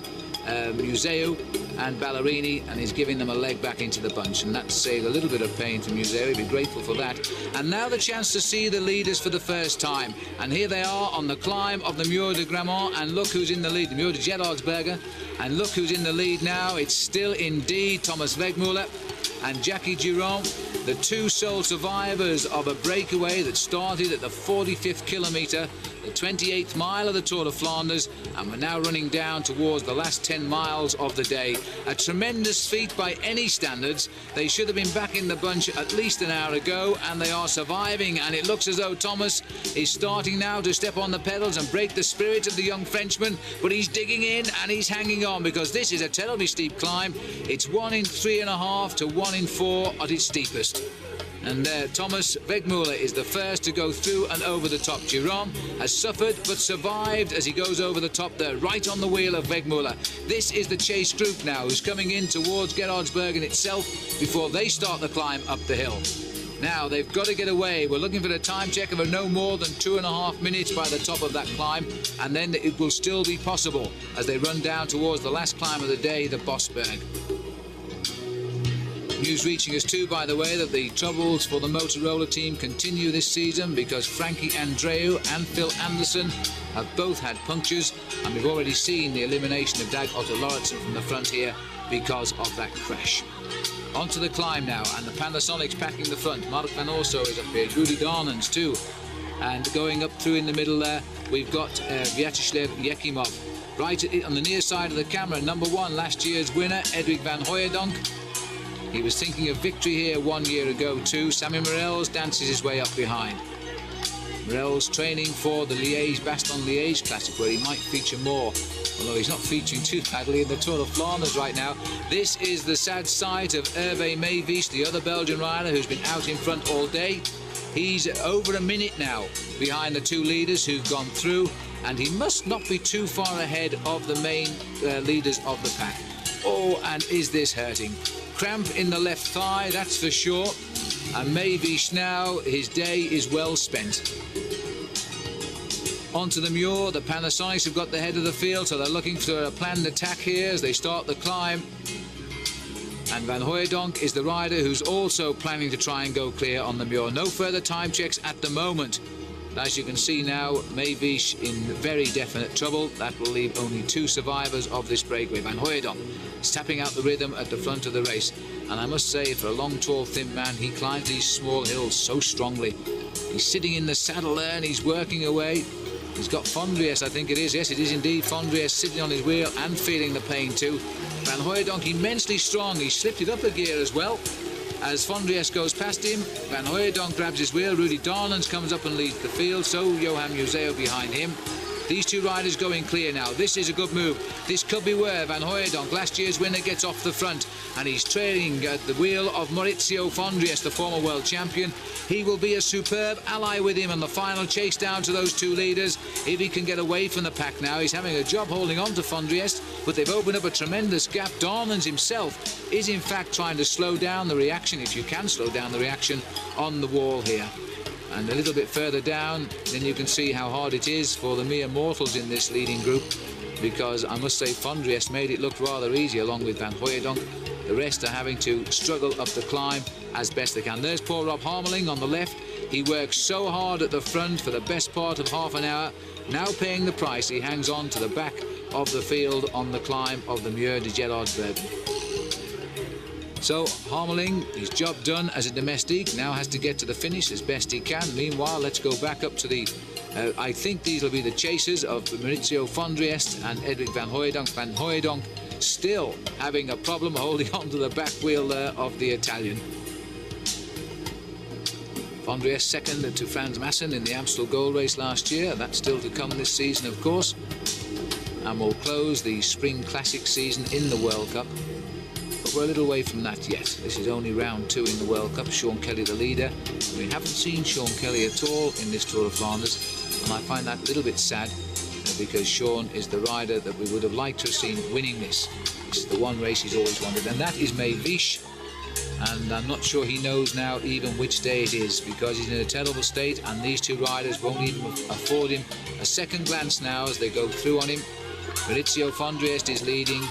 Museo and Ballerini and is giving them a leg back into the bunch, and that's saved a little bit of pain for Museo. He'd be grateful for that. And now the chance to see the leaders for the first time, and here they are on the climb of the Muir de Grammont, and look who's in the lead, the Muir de Gerardsbergen, and look who's in the lead now. It's still indeed Thomas Wegmuller and Jackie Durand, the two sole survivors of a breakaway that started at the 45th kilometre, the 28th mile of the Tour de Flanders, and we're now running down towards the last 10 miles of the day. A tremendous feat by any standards. They should have been back in the bunch at least an hour ago, and they are surviving, and it looks as though Thomas is starting now to step on the pedals and break the spirit of the young Frenchman, but he's digging in and he's hanging on, because this is a terribly steep climb. It's 1 in 3.5 to 1 in 4 at its steepest. And there, Thomas Wegmuller is the first to go through and over the top. Durand has suffered but survived as he goes over the top there, right on the wheel of Wegmuller. This is the chase group now, who's coming in towards Gerardsbergen itself before they start the climb up the hill. Now, they've got to get away. We're looking for a time check of no more than 2.5 minutes by the top of that climb, and then it will still be possible as they run down towards the last climb of the day, the Bosberg. News reaching us too, by the way, that the troubles for the Motorola team continue this season, because Frankie Andreu and Phil Anderson have both had punctures, and we've already seen the elimination of Dag Otto Lauritsen from the front here because of that crash. Onto the climb now, and the Panasonics packing the front. Mark van Orso is up here, Rudy Darnans too, and going up through in the middle there, we've got Vyacheslav Yekimov. Right on the near side of the camera, number 1, last year's winner, Edwig van Hooijdonk. He was thinking of victory here 1 year ago too. Sammy Morels dances his way up behind. Morels training for the Bastogne-Liège Classic, where he might feature more, although he's not featuring too badly in the Tour of Flanders right now. This is the sad sight of Hervé Mevish, the other Belgian rider who's been out in front all day. He's over a minute now behind the two leaders who've gone through, and he must not be too far ahead of the main leaders of the pack. Oh, and is this hurting? Cramp in the left thigh, that's for sure. And Madeira now, his day is well spent. Onto the Muir, the Panasonics have got the head of the field, so they're looking for a planned attack here as they start the climb. And Van Hooijdonk is the rider who's also planning to try and go clear on the Muir. No further time checks at the moment. As you can see now, Madeira in very definite trouble. That will leave only 2 survivors of this breakaway. Van Hooijdonk is tapping out the rhythm at the front of the race. And I must say, for a long, tall, thin man, he climbs these small hills so strongly. He's sitting in the saddle there and he's working away. He's got Fondriest, I think it is. Yes, it is indeed Fondriest sitting on his wheel and feeling the pain too. Van Hooijdonk immensely strong. He slipped it up a gear as well. As Fondriest goes past him, Van Hooijdonk grabs his wheel. Rudy Darlens comes up and leads the field. So Johan Museo behind him. These 2 riders going clear now. This is a good move. This could be where Van Hooijdonk, last year's winner, gets off the front. And he's trailing at the wheel of Maurizio Fondriest, the former world champion. He will be a superb ally with him on the final chase down to those 2 leaders. If he can get away from the pack now, he's having a job holding on to Fondriest, but they've opened up a tremendous gap. Darlens himself is in fact trying to slow down the reaction, if you can slow down the reaction, on the wall here. And a little bit further down, then you can see how hard it is for the mere mortals in this leading group, because I must say Fondriest made it look rather easy along with Van Hooijdonk. The rest are having to struggle up the climb as best they can. There's poor Rob Harmeling on the left. He works so hard at the front for the best part of half an hour. Now paying the price, he hangs on to the back of the field on the climb of the Muir de Gerardsbergen. So Harmeling, his job done as a domestique, now has to get to the finish as best he can. Meanwhile, let's go back up to the... I think these will be the chasers of Maurizio Fondriest and Edric Van Hooijdonk. Van Hooijdonk still having a problem holding on to the back wheel there of the Italian. Fondriest second to Frans Maassen in the Amstel Gold Race last year. That's still to come this season, of course. And we'll close the Spring Classic season in the World Cup. But we're a little away from that yet. This is only round 2 in the World Cup. Sean Kelly the leader. We haven't seen Sean Kelly at all in this Tour of Flanders, and I find that a little bit sad, because Sean is the rider that we would have liked to have seen winning this. This is the one race he's always wanted, and that is Madeira. And I'm not sure he knows now even which day it is, because he's in a terrible state, and these 2 riders won't even afford him a second glance now as they go through on him. Maurizio Fondriest is leading,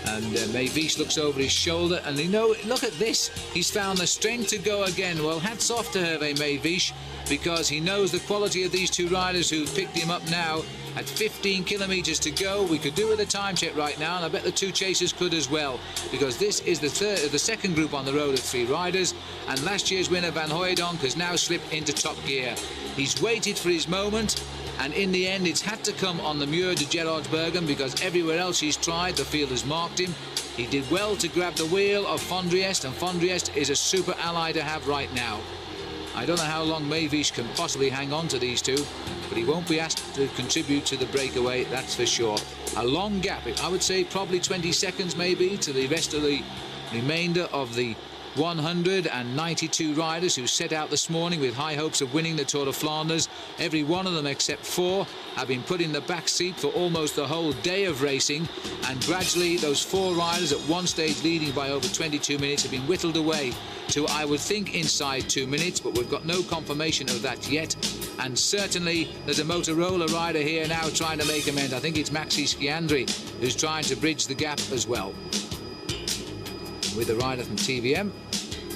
and Madeira looks over his shoulder, and look at this, he's found the strength to go again. Well, hats off to Hervé Madeira, because he knows the quality of these 2 riders who've picked him up now. At 15 kilometres to go, we could do with a time check right now, and I bet the 2 chasers could as well, because this is the second group on the road of 3 riders, and last year's winner Van Hooijdonk has now slipped into top gear. He's waited for his moment, and in the end it's had to come on the Muir de Gerardsbergen, because everywhere else he's tried, the field has marked him. He did well to grab the wheel of Fondriest, and Fondriest is a super ally to have right now. I don't know how long Madeira can possibly hang on to these 2, but he won't be asked to contribute to the breakaway, that's for sure. A long gap, I would say probably 20 seconds maybe, to the rest of the remainder of the 192 riders who set out this morning with high hopes of winning the Tour of Flanders. Every one of them except 4 have been put in the back seat for almost the whole day of racing, and gradually those 4 riders at one stage leading by over 22 minutes have been whittled away to, I would think, inside 2 minutes, but we've got no confirmation of that yet. And certainly there's a Motorola rider here now trying to make amends. I think it's Maxi Schiandri who's trying to bridge the gap as well, with a rider from TVM.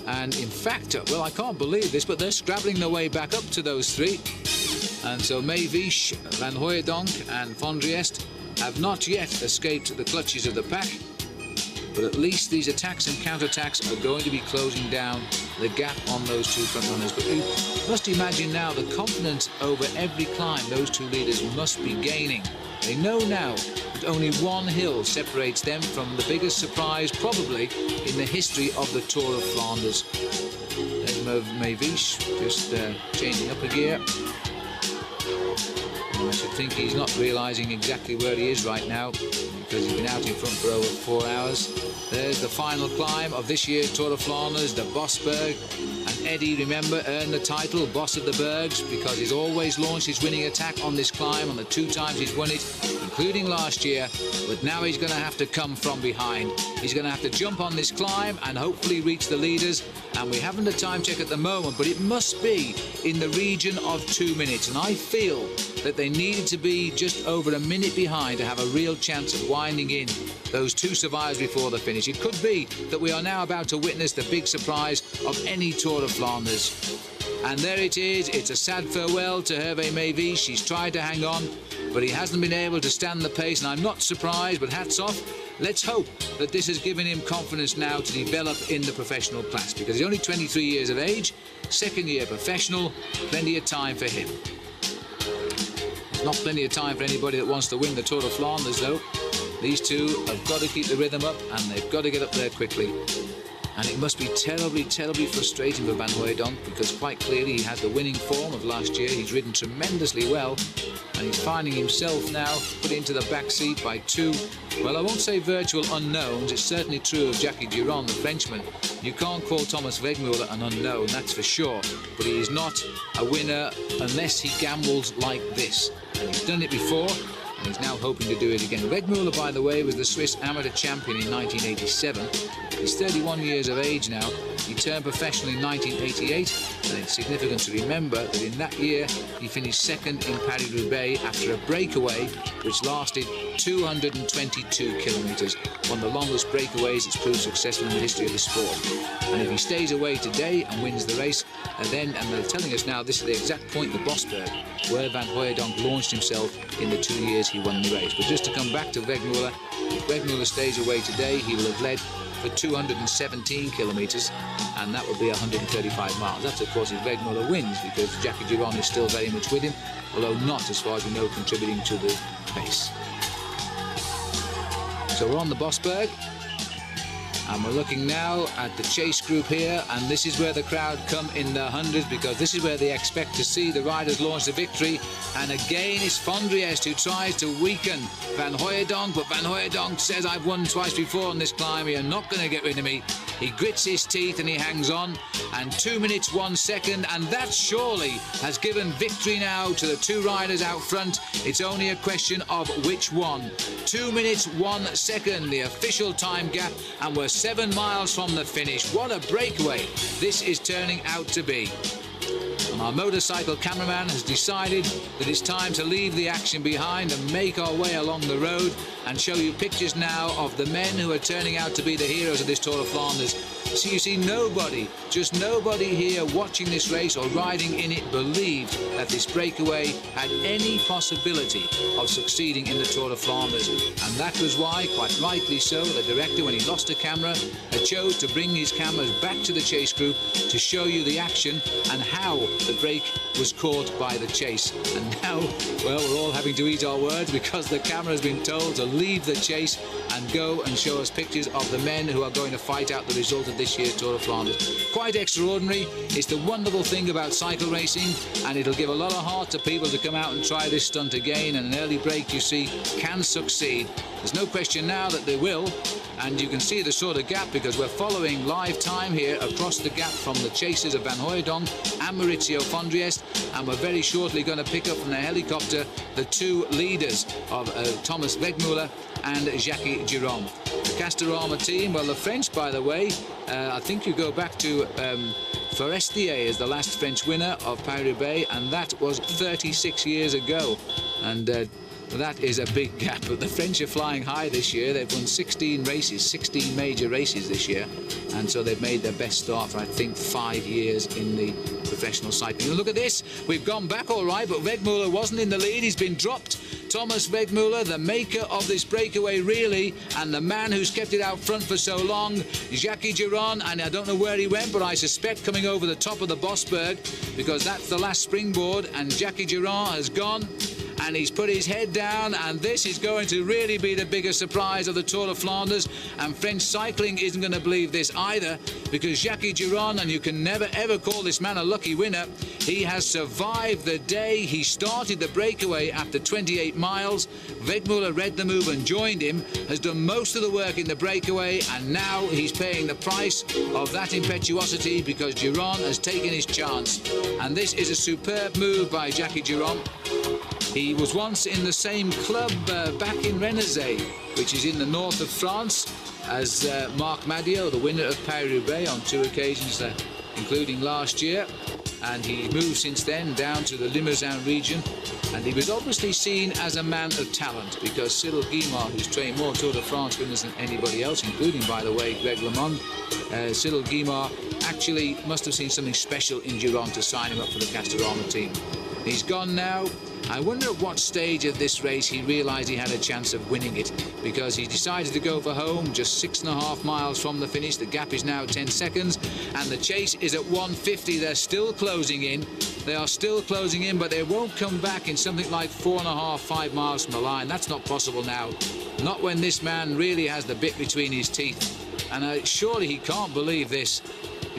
And in fact, well, I can't believe this, but they're scrabbling their way back up to those 3. And so Madeira, Van Hooijdonk and Fondriest have not yet escaped the clutches of the pack, but at least these attacks and counter-attacks are going to be closing down the gap on those 2 front runners. But you must imagine now the confidence over every climb those 2 leaders must be gaining. They know now that only 1 hill separates them from the biggest surprise probably in the history of the Tour of Flanders. There's Madeira just changing up a gear. I should think he's not realising exactly where he is right now, because he's been out in front for over 4 hours. There's the final climb of this year's Tour de Flanders, the Bosberg. And Eddie, remember, earned the title, Boss of the Bergs, because he's always launched his winning attack on this climb on the 2 times he's won it, including last year. But now he's going to have to come from behind. He's going to have to jump on this climb and hopefully reach the leaders. And we haven't a time check at the moment, but it must be in the region of 2 minutes. And I feel that they needed to be just over a minute behind to have a real chance of winding in those 2 survivors before the finish. It could be that we are now about to witness the big surprise of any Tour de Flanders. And there it is. It's a sad farewell to Hervé Mevy. She's tried to hang on, but he hasn't been able to stand the pace, and I'm not surprised, but hats off. Let's hope that this has given him confidence now to develop in the professional class, because he's only 23 years of age, second year professional, plenty of time for him. There's not plenty of time for anybody that wants to win the Tour de Flanders, though. These two have got to keep the rhythm up, and they've got to get up there quickly. And it must be terribly, terribly frustrating for Van Hooijdonk, because quite clearly he had the winning form of last year. He's ridden tremendously well, and he's finding himself now put into the back seat by 2, well, I won't say virtual unknowns. It's certainly true of Jackie Giron, the Frenchman. You can't call Thomas Wegmuller an unknown, that's for sure. But he is not a winner unless he gambles like this. And he's done it before, and he's now hoping to do it again. Wegmuller, by the way, was the Swiss amateur champion in 1987. He's 31 years of age now. He turned professional in 1988, and it's significant to remember that in that year he finished second in Paris-Roubaix after a breakaway which lasted 222 kilometres, one of the longest breakaways that's proved successful in the history of the sport. And if he stays away today and wins the race, and they're telling us now this is the exact point, the Bosberg, where Van Hooijdonk launched himself in the 2 years he won the race. But just to come back to Wegmuller, if Wegmuller stays away today, he will have led for 217 kilometres, and that would be 135 miles. That's, of course, if Wegmuller wins, because Jackie Giron is still very much with him, although not, as far as we know, contributing to the pace. So we're on the Bosberg, and we're looking now at the chase group here, and this is where the crowd come in the hundreds, because this is where they expect to see the riders launch the victory. And again, it's Fondriest who tries to weaken Van Hooijdonk, but Van Hooijdonk says, I've won twice before on this climb, you're not going to get rid of me. He grits his teeth and he hangs on, and 2 minutes 1 second, and that surely has given victory now to the 2 riders out front. It's only a question of which one. 2 minutes 1 second, the official time gap, and we're 7 miles from the finish. What a breakaway this is turning out to be. And our motorcycle cameraman has decided that it's time to leave the action behind and make our way along the road and show you pictures now of the men who are turning out to be the heroes of this Tour de Flanders. So you see, nobody, just nobody here watching this race or riding in it believed that this breakaway had any possibility of succeeding in the Tour de Flanders. And that was why, quite rightly so, the director, when he lost the camera, chose to bring his cameras back to the chase group to show you the action and how the break was caught by the chase. And now, well, we're all having to eat our words, because the camera has been told to leave the chase and go and show us pictures of the men who are going to fight out the result of this year's Tour de Flanders. Quite extraordinary. It's the wonderful thing about cycle racing, and it'll give a lot of heart to people to come out and try this stunt again. And an early break, you see, can succeed. There's no question now that they will, and you can see the sort of gap, because we're following live time here across the gap from the chasers of Van Hooijdonk and Maurizio Fondriest, and we're very shortly going to pick up from the helicopter the 2 leaders of Thomas Wegmuller and Jackie Giron. The Castorama team, well, the French, by the way, I think you go back to Forestier as the last French winner of Paris-Roubaix, and that was 36 years ago. And that is a big gap, but the French are flying high this year. They've won 16 races, 16 major races this year, and so they've made their best start for, I think, 5 years in the professional cycling. And look at this, we've gone back all right, but Wegmuller wasn't in the lead. He's been dropped. Thomas Wegmuller, the maker of this breakaway really, and the man who's kept it out front for so long, Jackie Giron, and I don't know where he went, but I suspect coming over the top of the Bosberg, because that's the last springboard, and Jackie Giron has gone. and he's put his head down, and this is going to really be the biggest surprise of the Tour of Flanders, and French cycling isn't going to believe this either, because Jackie Giron, and you can never ever call this man a lucky winner, he has survived the day. He started the breakaway after 28 miles. Wegmuller read the move and joined him, has done most of the work in the breakaway, and now he's paying the price of that impetuosity because Giron has taken his chance. And this is a superb move by Jackie Giron. He was once in the same club back in Rennes, which is in the north of France, as Marc Madio, the winner of Paris-Roubaix on 2 occasions, including last year. And he moved since then down to the Limousin region, and he was obviously seen as a man of talent because Cyril Guimard, who's trained more Tour de France winners than anybody else, including, by the way, Greg LeMond, Cyril Guimard actually must have seen something special in Giron to sign him up for the Castorama team. He's gone now. I wonder at what stage of this race he realised he had a chance of winning it, because he decided to go for home just 6.5 miles from the finish. The gap is now 10 seconds, and the chase is at 150. They're still closing in. They are still closing in, but they won't come back in something like 4.5, 5 miles from the line. That's not possible now. Not when this man really has the bit between his teeth. And surely he can't believe this.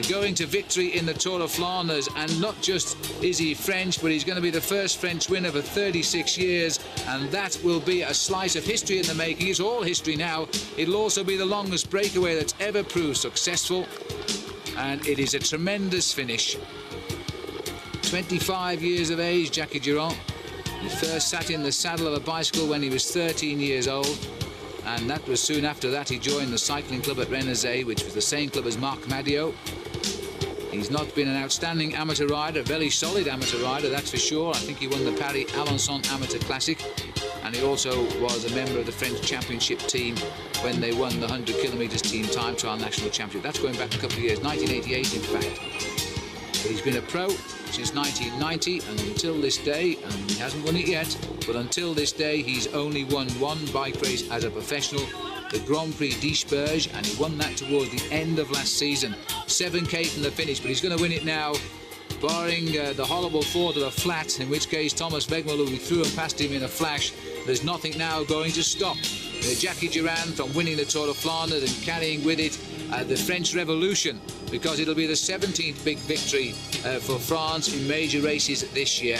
Going to victory in the Tour of Flanders, and not just is he French, but he's going to be the first French winner for 36 years, and that will be a slice of history in the making. It's all history now. It'll also be the longest breakaway that's ever proved successful, and it is a tremendous finish. 25 years of age, Jackie Giron. He first sat in the saddle of a bicycle when he was 13 years old, and that was soon after that he joined the cycling club at Rennes, which was the same club as Marc Madio. He's not been an outstanding amateur rider, a very solid amateur rider, that's for sure. I think he won the Paris-Alençon Amateur Classic, and he also was a member of the French Championship team when they won the 100 kilometres team time trial national championship. That's going back a couple of years, 1988 in fact. But he's been a pro since 1990, and until this day, and he hasn't won it yet, but until this day he's only won one bike race as a professional, the Grand Prix d'Ischberg, and he won that towards the end of last season. 7k from the finish, but he's going to win it now, barring the horrible thought of a flat, in which case Thomas Wegmuller will be through and past him in a flash. There's nothing now going to stop Jackie Giron from winning the Tour of Flanders and carrying with it the French Revolution, because it'll be the 17th big victory for France in major races this year.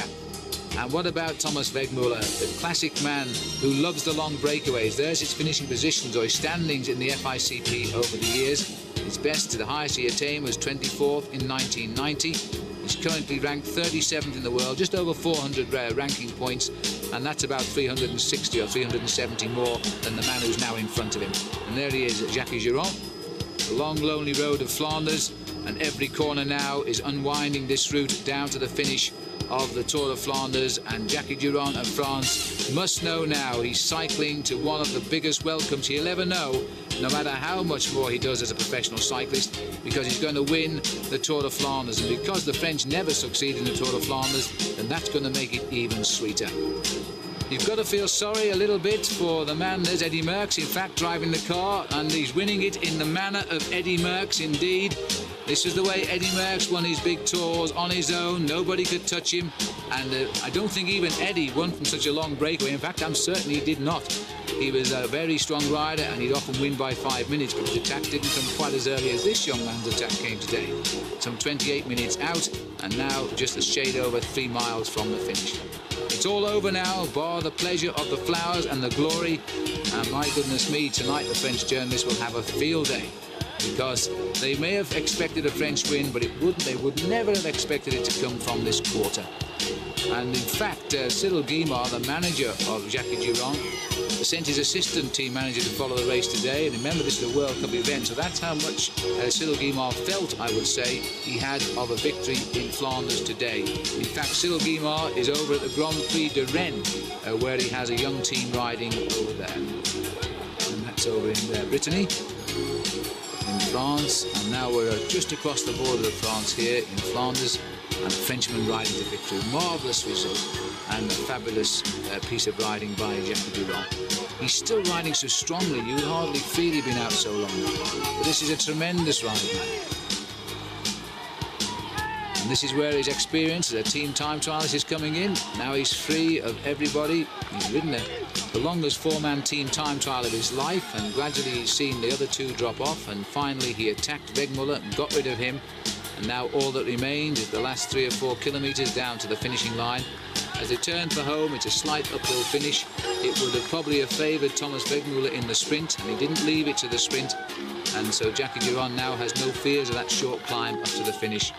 And what about Thomas Wegmuller, the classic man who loves the long breakaways? There's his finishing positions or his standings in the FICP over the years. His best, the highest he attained, was 24th in 1990. He's currently ranked 37th in the world, just over 400 ranking points, and that's about 360 or 370 more than the man who's now in front of him. And there he is, Jackie Giron. The long, lonely road of Flanders, and every corner now is unwinding this route down to the finish of the Tour of Flanders, and Jackie Giron of France must know now he's cycling to one of the biggest welcomes he'll ever know, no matter how much more he does as a professional cyclist, because he's going to win the Tour of Flanders, and because the French never succeed in the Tour of Flanders, then that's going to make it even sweeter. You've got to feel sorry a little bit for the man. There's Eddy Merckx, in fact, driving the car, and he's winning it in the manner of Eddy Merckx indeed. This is the way Eddy Merckx won his big tours, on his own. Nobody could touch him, and I don't think even Eddy won from such a long breakaway. In fact, I'm certain he did not. He was a very strong rider, and he'd often win by 5 minutes, but his attack didn't come quite as early as this young man's attack came today. Some 28 minutes out, and now just a shade over 3 miles from the finish. It's all over now, bar the pleasure of the flowers and the glory, and my goodness me, tonight the French journalists will have a field day, because they may have expected a French win, but they would never have expected it to come from this quarter. And in fact, Cyril Guimard, the manager of Jackie Giron, sent his assistant team manager to follow the race today. And remember, this is a World Cup event, so that's how much Cyril Guimard felt, I would say, he had of a victory in Flanders today. In fact, Cyril Guimard is over at the Grand Prix de Rennes, where he has a young team riding over there. And that's over in Brittany, in France. And now we're just across the border of France here in Flanders, and a Frenchman riding to victory. Marvellous result, and a fabulous piece of riding by Jackie Giron. He's still riding so strongly, you'd hardly feel he'd been out so long. But this is a tremendous ride. And this is where his experience as a team time trialist is coming in. Now he's free of everybody. He's ridden the longest four-man team time trial of his life, and gradually he's seen the other two drop off, and finally he attacked Wegmuller and got rid of him. And now all that remains is the last 3 or 4 kilometres down to the finishing line. As they turn for home, it's a slight uphill finish. It would have probably have favoured Thomas Wegmuller in the sprint, and he didn't leave it to the sprint. And so Jackie Giron now has no fears of that short climb up to the finish.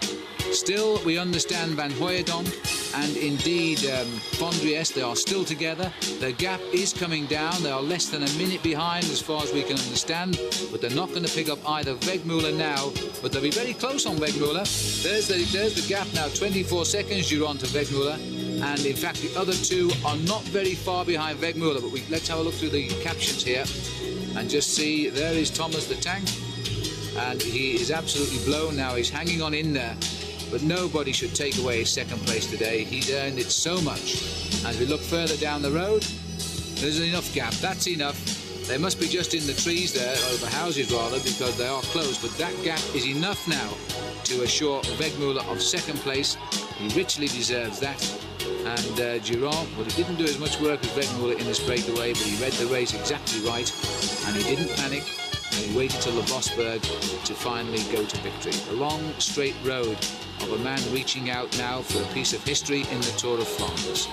Still, we understand Van Hooijdonk and indeed Fondries, they are still together. The gap is coming down. They are less than a minute behind as far as we can understand, but they're not going to pick up either Wegmuller now, but they'll be very close on Wegmuller. There's the gap now, 24 seconds, Giron to Wegmuller. And in fact, the other two are not very far behind Wegmuller, but let's have a look through the captions here and just see. There is Thomas the Tank, and he is absolutely blown now. He's hanging on in there, but nobody should take away his second place today. He's earned it so much. As we look further down the road, there's enough gap. That's enough. They must be just in the trees there, or the houses rather, because they are close, but that gap is enough now to assure Wegmuller of second place. He richly deserves that. And Giron, well, he didn't do as much work as Wegmuller in the straightaway, but he read the race exactly right, and he didn't panic, and he waited till the Bosberg to finally go to victory. A long, straight road of a man reaching out now for a piece of history in the Tour of Flanders.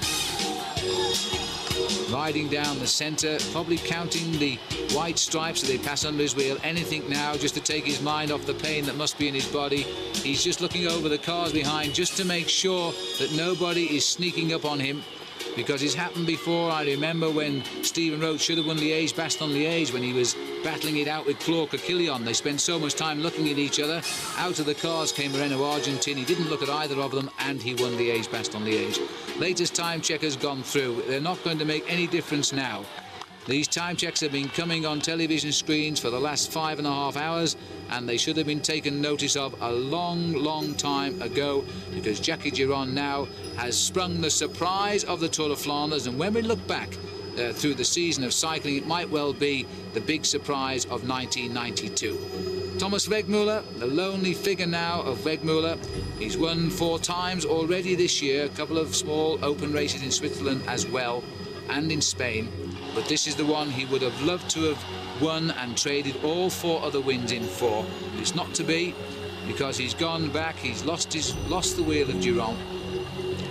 Riding down the centre, probably counting the white stripes as they pass under his wheel. Anything now just to take his mind off the pain that must be in his body. He's just looking over the cars behind just to make sure that nobody is sneaking up on him, because it's happened before. I remember when Stephen Roach should have won Liège-Bastogne-Liège, when he was battling it out with Claude Coquillon. They spent so much time looking at each other. Out of the cars came Moreno Argentin. He didn't look at either of them, and he won Liège-Bastogne-Liège. Latest time checkers gone through. They're not going to make any difference now. These time checks have been coming on television screens for the last 5.5 hours, and they should have been taken notice of a long time ago, because Jackie Giron now has sprung the surprise of the Tour of Flanders. And when we look back through the season of cycling, it might well be the big surprise of 1992. Thomas Wegmuller, the lonely figure now of Wegmuller. He's won 4 times already this year, a couple of small open races in Switzerland as well, and in Spain. But this is the one he would have loved to have won and traded all 4 other wins in for. But it's not to be, because he's gone back. He's lost the wheel of Giron,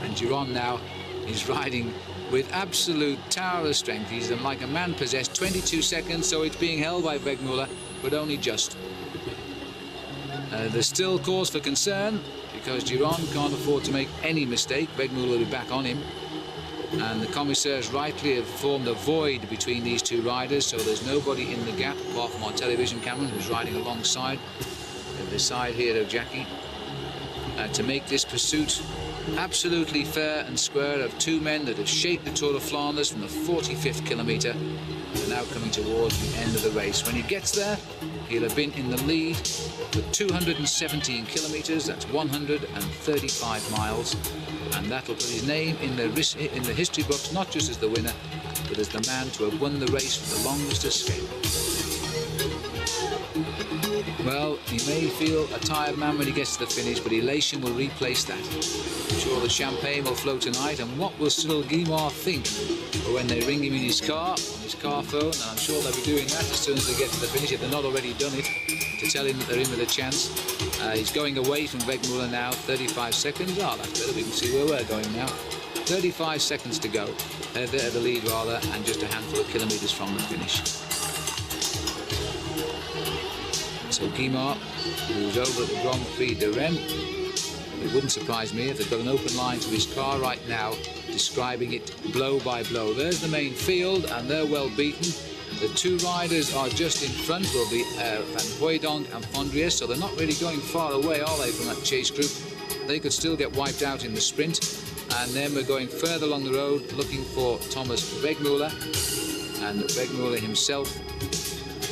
and Giron now is riding with absolute tower of strength. He's like a man possessed. 22 seconds, so it's being held by Wegmuller, but only just. There's still cause for concern, because Giron can't afford to make any mistake. Wegmuller will be back on him. And the commissaires rightly have formed a void between these two riders, so there's nobody in the gap apart from our television camera, who's riding alongside the side here of Jackie, to make this pursuit absolutely fair and square of 2 men that have shaped the Tour of Flanders from the 45th kilometre. They're now coming towards the end of the race. When he gets there, he'll have been in the lead for 217 kilometres. That's 135 miles. And that'll put his name in the history books, not just as the winner, but as the man to have won the race with the longest escape. Well, he may feel a tired man when he gets to the finish, but elation will replace that. I'm sure the champagne will flow tonight, and what will Cyril Guimard think when they ring him in his car, on his car phone? And I'm sure they'll be doing that as soon as they get to the finish, if they're not already done it, to tell him that they're in with a chance. He's going away from Wegmuller now, 35 seconds. Oh, that's better, we can see where we're going now. 35 seconds to go. They're at the lead, rather, and just a handful of kilometres from the finish. So Guimard, who's over at the Grand Prix de Rennes, it wouldn't surprise me if they've got an open line to his car right now, describing it blow by blow. There's the main field, and they're well beaten. The 2 riders are just in front, will be Van Hooijdonk and Fondries, so they're not really going far away, are they, from that chase group? They could still get wiped out in the sprint. And then we're going further along the road, looking for Thomas Wegmuller, and Wegmuller himself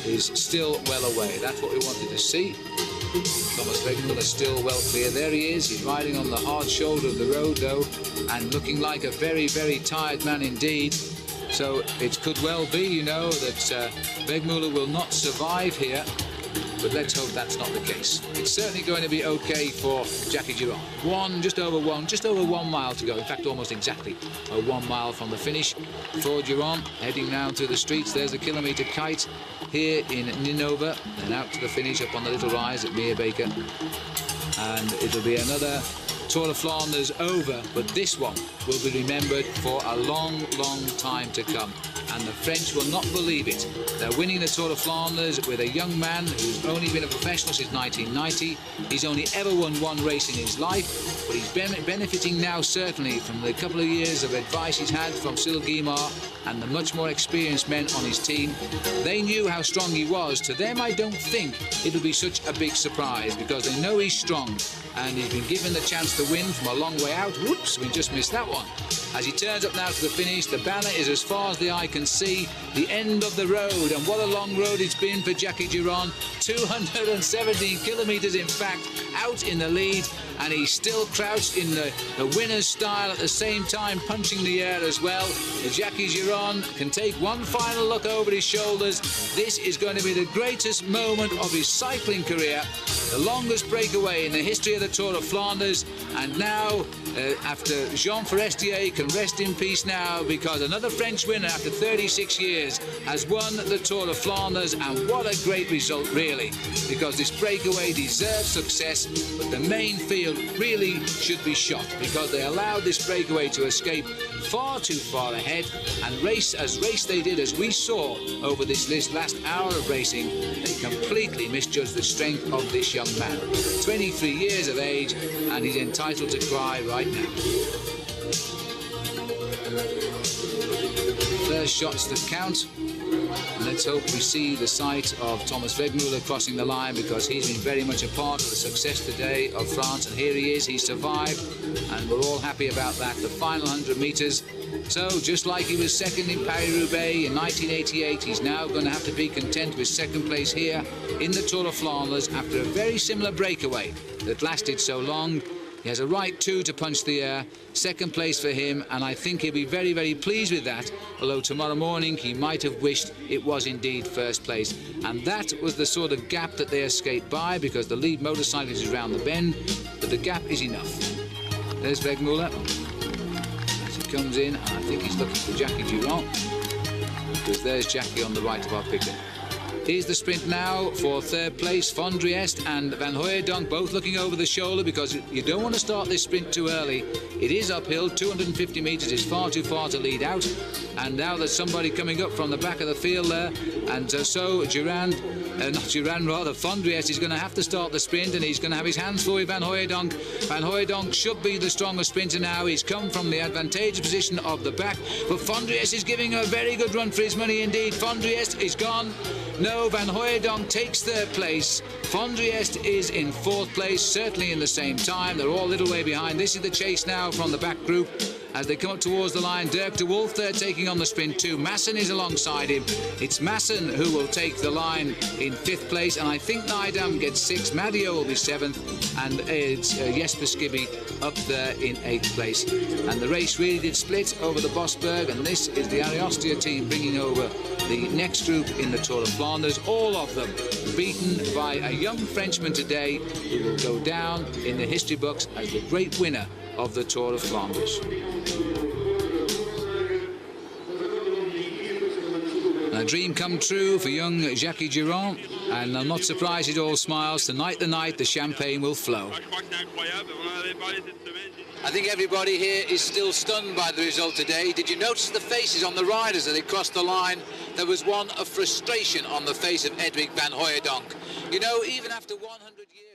is still well away. That's what we wanted to see. Thomas Wegmuller still well clear. There he is. He's riding on the hard shoulder of the road, though, and looking like a very tired man indeed. So it could well be, you know, that Wegmuller will not survive here. but let's hope that's not the case. It's certainly going to be okay for Jackie Durand. Just over 1 mile to go. In fact, almost exactly 1 mile from the finish for Durand. Heading now through the streets. There's a kilometre kite here in Ninova, and out to the finish up on the little rise at Meerbaker. And it'll be another Tour of Flanders over, but this one will be remembered for a long, long time to come. And the French will not believe it. They're winning the Tour of Flanders with a young man who's only been a professional since 1990. He's only ever won one race in his life, but he's benefiting now certainly from the couple of years of advice he's had from Cyril Guimard and the much more experienced men on his team. They knew how strong he was. To them, I don't think it'll be such a big surprise, because they know he's strong and he's been given the chance to win from a long way out. Whoops, we just missed that one. As he turns up now to the finish, the banner is as far as the eye can see, the end of the road. And what a long road it's been for Jackie Durand. 217 kilometres, in fact, out in the lead. And he's still crouched in the winner's style at the same time, punching the air as well. Jackie Durand can take one final look over his shoulders. This is going to be the greatest moment of his cycling career, the longest breakaway in the history of the Tour of Flanders. And now, after Jean Forestier can rest in peace now, because another French winner after 36 years has won the Tour of Flanders. And what a great result, really, because this breakaway deserves success, but the main field really should be shot, because they allowed this breakaway to escape far too far ahead, and race they did, as we saw over this last hour of racing. They completely misjudged the strength of this young man. 23 years of age, and he's entitled to cry right now. First shots that count. And let's hope we see the sight of Thomas Wegmuller crossing the line, because he's been very much a part of the success today of France. And here he is, he survived, and we're all happy about that. The final 100 metres. So just like he was second in Paris-Roubaix in 1988, he's now going to have to be content with second place here in the Tour of Flanders after a very similar breakaway that lasted so long. He has a right to punch the air. Second place for him, and I think he'll be very, very pleased with that, although tomorrow morning he might have wished it was indeed first place. And that was the sort of gap that they escaped by, because the lead motorcyclist is round the bend, but the gap is enough. There's Wegmuller as he comes in, and I think he's looking for Jackie Durand, because there's Jackie on the right of our picture. Here's the sprint now for third place. Van Driest and Van Hooijdonk both looking over the shoulder, because you don't want to start this sprint too early. It is uphill. 250 metres is far too far to lead out. And now there's somebody coming up from the back of the field there. And so Van Driest is going to have to start the sprint, and he's going to have his hands full with Van Hooijdonk. Van Hooijdonk should be the stronger sprinter now. He's come from the advantageous position of the back. But Van Driest is giving a very good run for his money indeed. Van Driest is gone. No, Van Hooijdonk takes third place. Van Driest is in fourth place, certainly in the same time. They're all a little way behind. This is the chase now from the back group as they come up towards the line. Dirk de Wolf there taking on the sprint too. Masson is alongside him. It's Masson who will take the line in fifth place, and I think Nijdam gets sixth. Madio will be seventh, and it's Jesper Skibby up there in eighth place. And the race really did split over the Bosberg, and this is the Ariostia team bringing over the next group in the Tour of Flanders, all of them beaten by a young Frenchman today who will go down in the history books as the great winner of the Tour of Flanders. A dream come true for young Jackie Durand, and I'm not surprised it all smiles. Tonight the night, the champagne will flow. I think everybody here is still stunned by the result today. Did you notice the faces on the riders as they crossed the line? There was one of frustration on the face of Edwig van Hooijdonk. You know, even after 100 years...